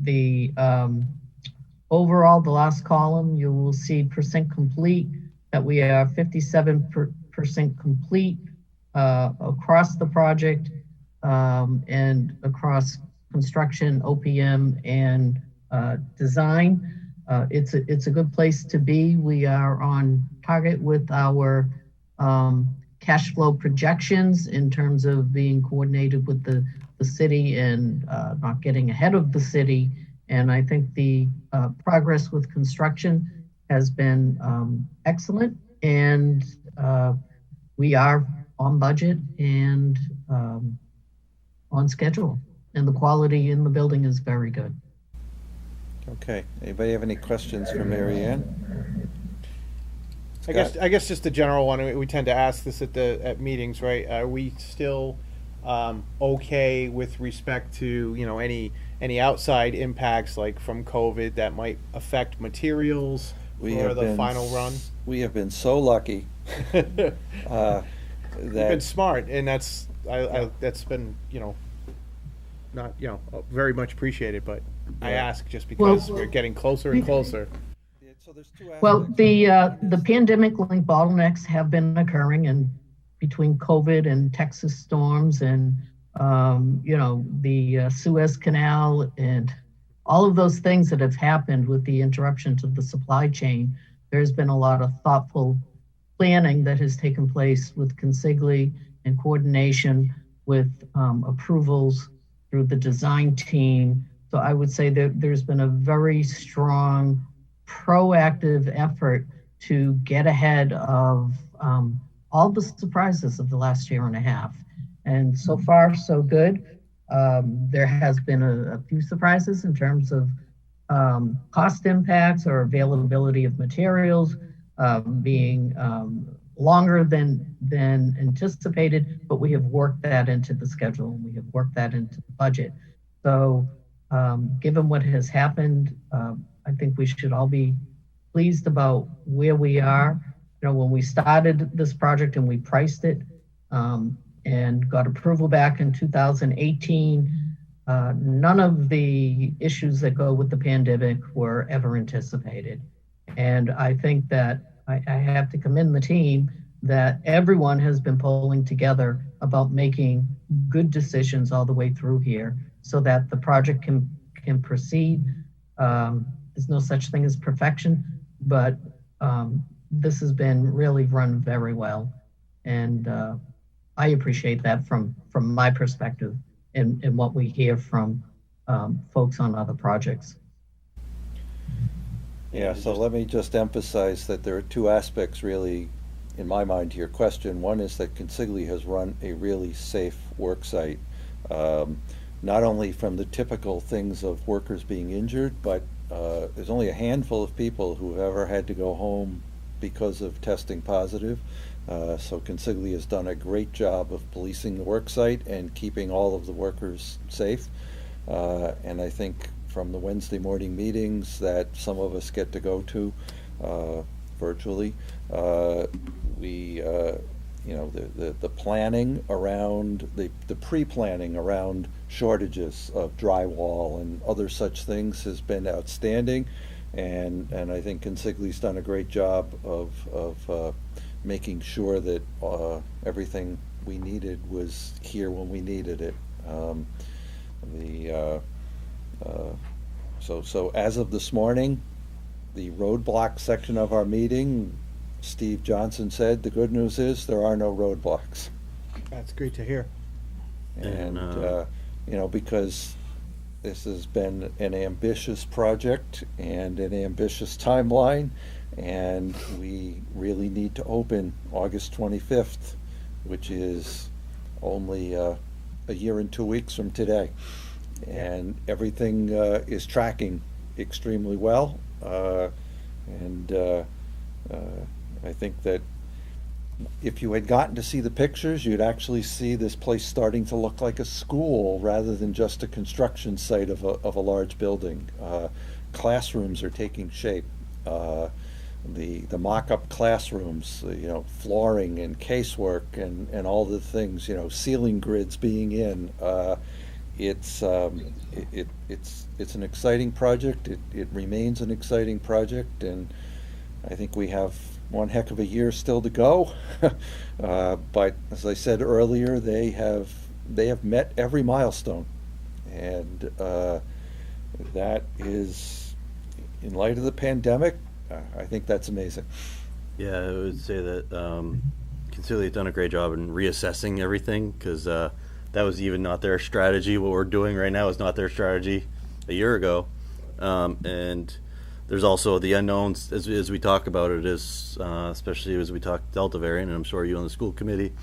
The overall, the last column, you will see percent complete, that we are 57% complete across the project and across construction, OPM, and design. It's a good place to be. We are on target with our cash flow projections in terms of being coordinated with the city and not getting ahead of the city. And I think the progress with construction has been excellent, and we are on budget and on schedule, and the quality in the building is very good. Okay. Anybody have any questions for Mary Ann? I guess just a general one. We tend to ask this at meetings, right? Are we still okay with respect to any outside impacts like from COVID that might affect materials for the final run? We have been so lucky. You've been smart, and that's been not very much appreciated. But I ask just because we're getting closer and closer. So there's two aspects. Well, the pandemic-linked bottlenecks have been occurring, and between COVID and Texas storms and the Suez Canal and all of those things that have happened with the interruption to the supply chain, there's been a lot of thoughtful planning that has taken place with Consigli and coordination with approvals through the design team. So I would say that there's been a very strong proactive effort to get ahead of all the surprises of the last year and a half. And so far, so good. There has been a few surprises in terms of cost impacts or availability of materials being longer than anticipated, but we have worked that into the schedule, and we have worked that into the budget. So given what has happened, I think we should all be pleased about where we are. When we started this project and we priced it and got approval back in 2018, none of the issues that go with the pandemic were ever anticipated. And I think that I have to commend the team that everyone has been pulling together about making good decisions all the way through here so that the project can proceed. There's no such thing as perfection, but this has been really run very well. And I appreciate that from my perspective and what we hear from folks on other projects. Yeah, so let me just emphasize that there are two aspects really in my mind to your question. One is that Consigli has run a really safe work site, not only from the typical things of workers being injured, but there's only a handful of people who have ever had to go home because of testing positive. So Consigli has done a great job of policing the work site and keeping all of the workers safe. And I think from the Wednesday morning meetings that some of us get to go to virtually, the planning around, the pre-planning around shortages of drywall and other such things has been outstanding. and I think Consigli's done a great job of making sure that everything we needed was here when we needed it. So as of this morning, the roadblock section of our meeting, Steve Johnson said, the good news is there are no roadblocks. That's great to hear. And, because this has been an ambitious project and an ambitious timeline, and we really need to open August 25th, which is only a year and 2 weeks from today. And everything is tracking extremely well. I think that if you had gotten to see the pictures, you'd actually see this place starting to look like a school rather than just a construction site of a large building. Classrooms are taking shape. The mock-up classrooms, flooring and casework and all the things, ceiling grids being in. It's an exciting project. It remains an exciting project, and I think we have one heck of a year still to go. But as I said earlier, they have met every milestone, and that is, in light of the pandemic, I think that's amazing. Yeah, I would say that Consiglio has done a great job in reassessing everything, because that was even not their strategy. What we're doing right now is not their strategy a year ago. And there's also the unknowns as we talk about it, is especially as we talk Delta variant, and I'm sure you on the school committee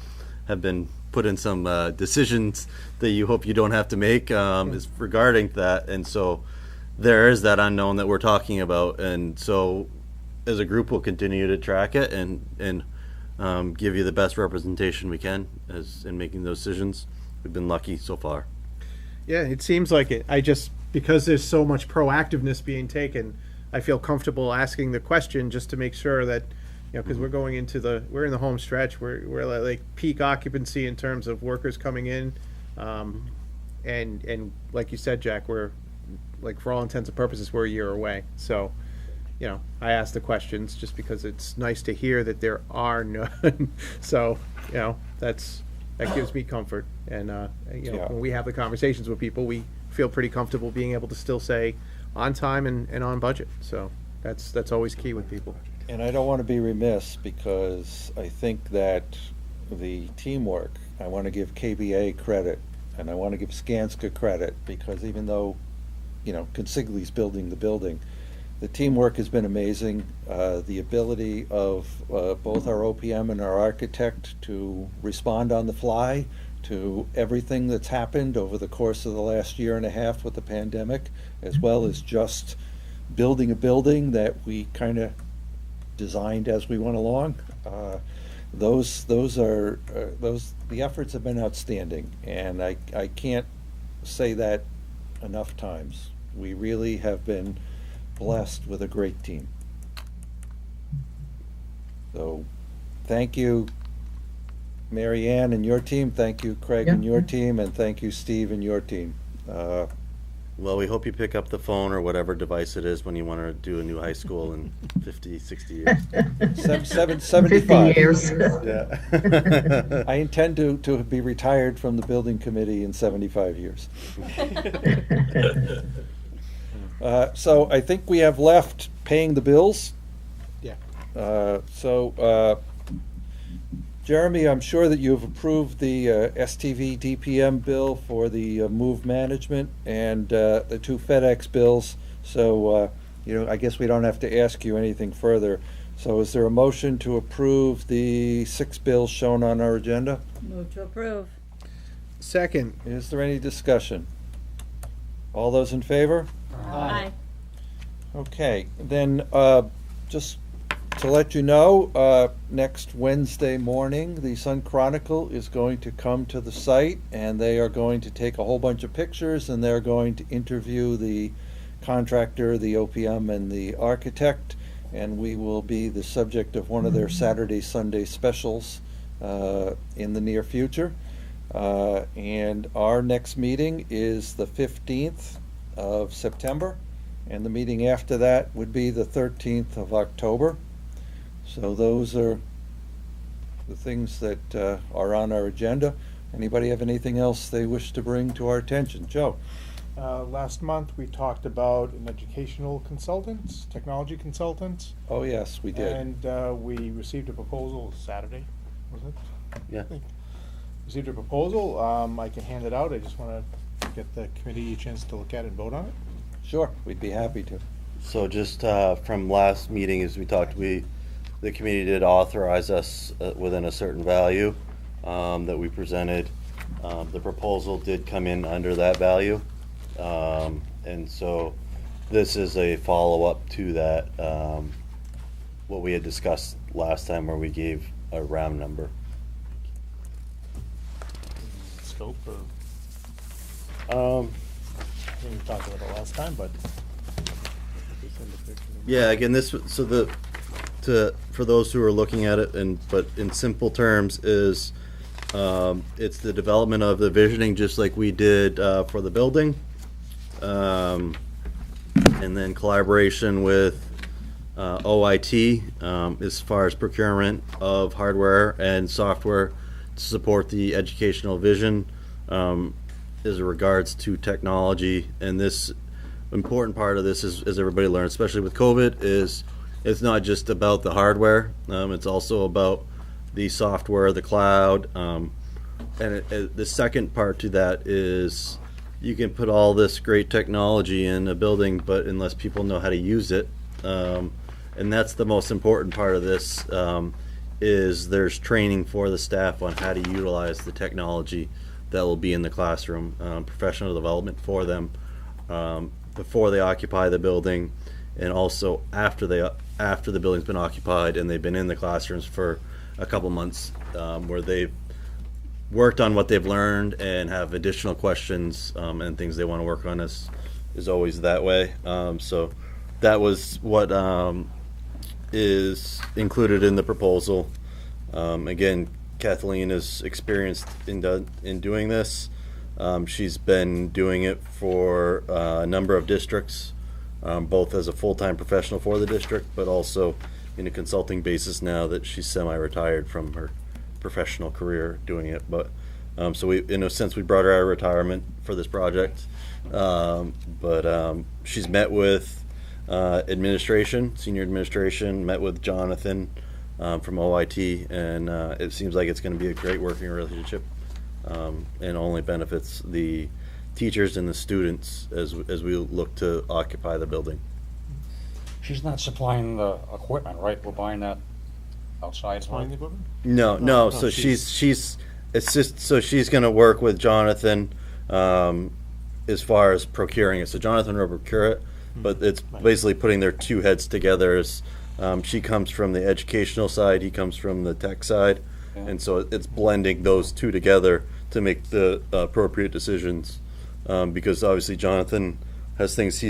have been put in some decisions that you hope you don't have to make is regarding that. And so there is that unknown that we're talking about. And so as a group, we'll continue to track it and give you the best representation we can as in making those decisions. We've been lucky so far. Yeah, it seems like it. Because there's so much proactiveness being taken, I feel comfortable asking the question just to make sure that, because we're in the home stretch, we're like peak occupancy in terms of workers coming in, and like you said, Jack, we're like, for all intents and purposes, we're a year away. So, I ask the questions just because it's nice to hear that there are none. So, that gives me comfort. And when we have the conversations with people, we feel pretty comfortable being able to still say on time and on budget. So that's always key with people. And I don't want to be remiss, because I think that the teamwork, I want to give KBA credit, and I want to give Skanska credit, because even though, Consigli's building the building, the teamwork has been amazing. The ability of both our OPM and our architect to respond on the fly to everything that's happened over the course of the last year and a half with the pandemic, as well as just building a building that we kind of designed as we went along. The efforts have been outstanding, and I can't say that enough times. We really have been blessed with a great team. So thank you, Mary Ann and your team. Thank you, Craig and your team, and thank you, Steve and your team. Well, we hope you pick up the phone or whatever device it is when you want to do a new high school in 50, 60 years. 75 years. Yeah. I intend to be retired from the building committee in 75 years. So I think we have left paying the bills. Yeah. Jeremy, I'm sure that you have approved the STV DPM bill for the move management and the 2 FedEx bills. So, I guess we don't have to ask you anything further. So is there a motion to approve the 6 bills shown on our agenda? Move to approve. Second. Is there any discussion? All those in favor? Aye. Okay, then just to let you know, next Wednesday morning, the Sun Chronicle is going to come to the site, and they are going to take a whole bunch of pictures, and they're going to interview the contractor, the OPM, and the architect, and we will be the subject of one of their Saturday, Sunday specials in the near future. And our next meeting is the 15th of September, And the meeting after that would be the 13th of October. So those are the things that are on our agenda. Anybody have anything else they wish to bring to our attention? Joe? Last month, we talked about an educational consultant, technology consultant. Oh, yes, we did. And we received a proposal Saturday, was it? Yeah. I think. Received a proposal. I can hand it out. I just want to get the committee a chance to look at it and vote on it. Sure, we'd be happy to. So just from last meeting, as we talked, the committee did authorize us within a certain value that we presented. The proposal did come in under that value. And so this is a follow-up to that, what we had discussed last time where we gave a round number. Scope or? I think we talked about it last time, but. Yeah, again, for those who are looking at it, but in simple terms is, it's the development of the visioning just like we did for the building. And then collaboration with OIT as far as procurement of hardware and software to support the educational vision as regards to technology. And this important part of this is, as everybody learns, especially with COVID, is it's not just about the hardware. It's also about the software, the cloud. And the second part to that is you can put all this great technology in a building, but unless people know how to use it, and that's the most important part of this, is there's training for the staff on how to utilize the technology that will be in the classroom, professional development for them before they occupy the building, and also after the building's been occupied and they've been in the classrooms for a couple months, where they've worked on what they've learned and have additional questions and things they want to work on. Is always that way. So that was what is included in the proposal. Again, Kathleen is experienced in doing this. She's been doing it for a number of districts, both as a full-time professional for the district, but also in a consulting basis now that she's semi-retired from her professional career doing it. But so we, in a sense, we brought her out of retirement for this project. But she's met with administration, senior administration, met with Jonathan from OIT, and it seems like it's going to be a great working relationship, and only benefits the teachers and the students as we look to occupy the building. She's not supplying the equipment, right? We're buying that outside. Supplying the equipment? No. So she's it's just so she's going to work with Jonathan as far as procuring it. So Jonathan will procure it, but it's basically putting their two heads together. As she comes from the educational side, he comes from the tech side, and so it's blending those two together to make the appropriate decisions. Because obviously Jonathan has things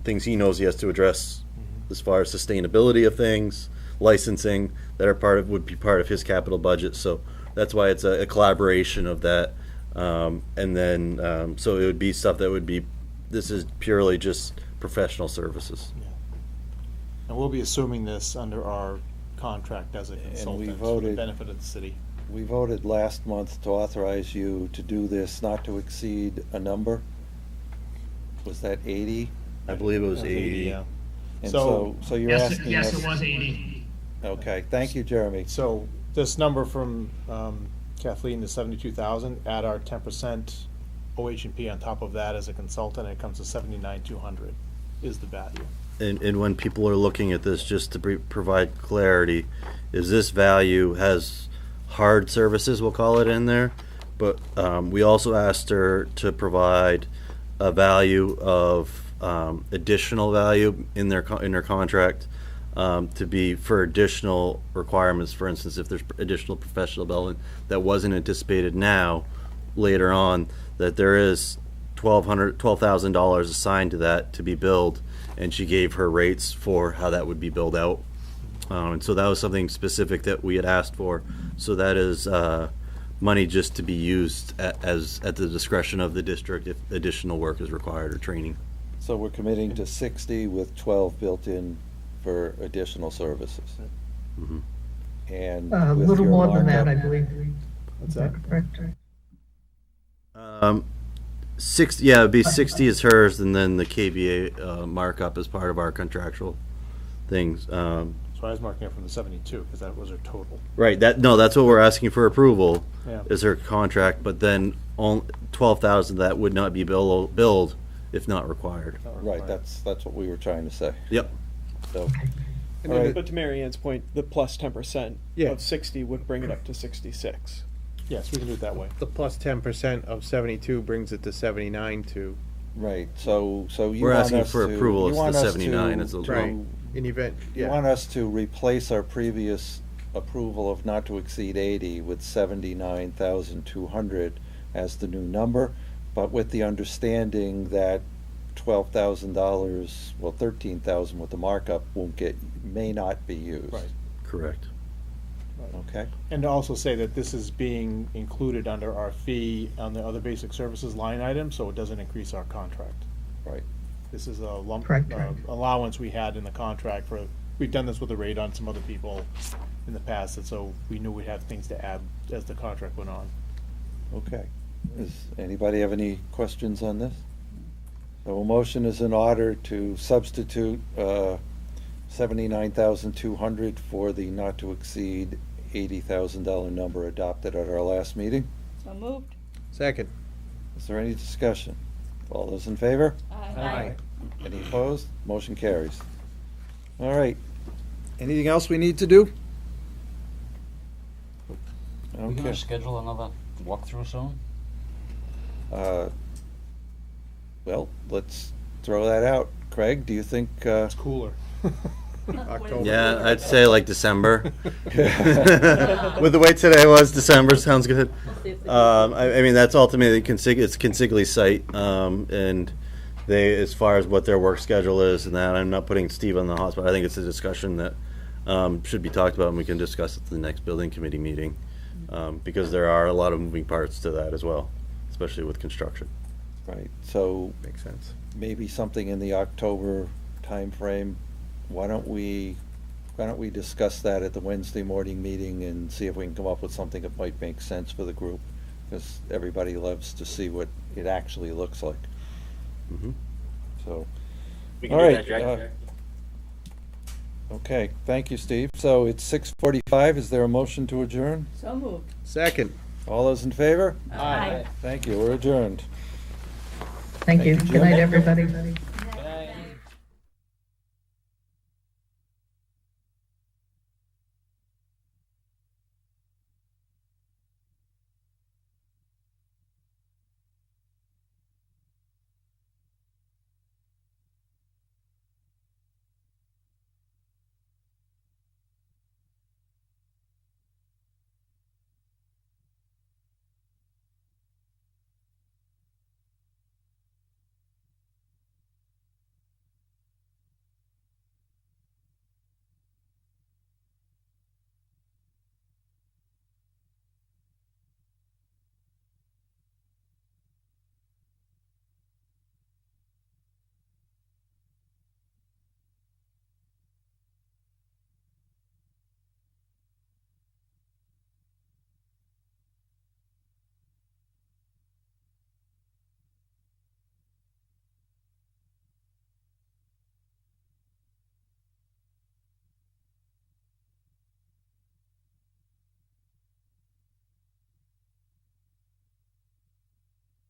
things he knows he has to address as far as sustainability of things, licensing that would be part of his capital budget. So that's why it's a collaboration of that. And then so it would be stuff that would be, this is purely just professional services. Yeah. And we'll be assuming this under our contract as a consultant for the benefit of the city. We voted last month to authorize you to do this not to exceed a number. Was that 80? I believe it was 80. Yeah. And so you're asking Yes, us. it was 80. Okay, thank you, Jeremy. So this number from Kathleen, the 72,000, add our 10% OH&P on top of that as a consultant, and it comes to 79,200 is the value. And when people are looking at this, just to provide clarity, is this value has hard services, we'll call it, in there, but we also asked her to provide a value of additional value in her contract to be for additional requirements. For instance, if there's additional professional development that wasn't anticipated now, later on, that there is $12,000 assigned to that to be billed, and she gave her rates for how that would be billed out. And so that was something specific that we had asked for. So that is money just to be used at the discretion of the district if additional work is required or training. So we're committing to 60 with 12 built in for additional services. Mhm. And A with little your more than that, I markup- believe. What's that? Correct. 60, yeah, it'd be 60 is hers, and then the KVA markup is part of our contractual things. So I was marking it from the 72, because that was her total. Right, that's what we're asking for approval, Yeah. is her contract, but then 12,000 that would not be billed if not required. Right, that's what we were trying to say. Yep. So, And all then, right. but to Mary Ann's point, the plus 10% Yeah. of 60 would bring it up to 66. Yes, we can do it that way. The plus 10% of 72 brings it to 79 to, Right, so you We're want asking us for to- approval, you it's want the us 79, to- it's a right, low. in event, You yeah. want us to replace our previous approval of not to exceed 80 with 79,200 as the new number, but with the understanding that $12,000, well, 13,000 with the markup may not be used. Right. Correct. Okay, And to also say that this is being included under our fee on the other basic services line item, so it doesn't increase our contract. right. This is a lump, Correct. allowance we had in the contract for, we've done this with the rate on some other people in the past, and so we knew we'd have things to add as the contract went on. Okay. Does anybody have any questions on this? So a motion is in order to substitute 79,200 for the not to exceed $80,000 number adopted at our last meeting. So moved. Second. Is there any discussion? All those in favor? Aye. Any opposed? Motion carries. All right. Anything else we need to do? Are we Okay. gonna schedule another walkthrough soon? Well, let's throw that out. Craig, do you think, It's cooler. October. Yeah, I'd say like December. With the way today was, December sounds good. I mean, that's ultimately it's Consigli site, and they, as far as what their work schedule is and that, I'm not putting Steve on the hot spot. I think it's a discussion that should be talked about, and we can discuss it at the next building committee meeting, because there are a lot of moving parts to that as well, especially with construction. right, so Makes sense. maybe something in the October timeframe. Why don't we discuss that at the Wednesday morning meeting and see if we can come up with something that might make sense for the group? Because everybody loves to see what it actually looks like. Mhm. So, We all can do right. that, Jack. Okay, thank you, Steve. So it's 6:45. Is there a motion to adjourn? So moved. Second. All those in favor? Aye. Thank you. We're adjourned. Thank you. Thank you, Good night, Jim. everybody.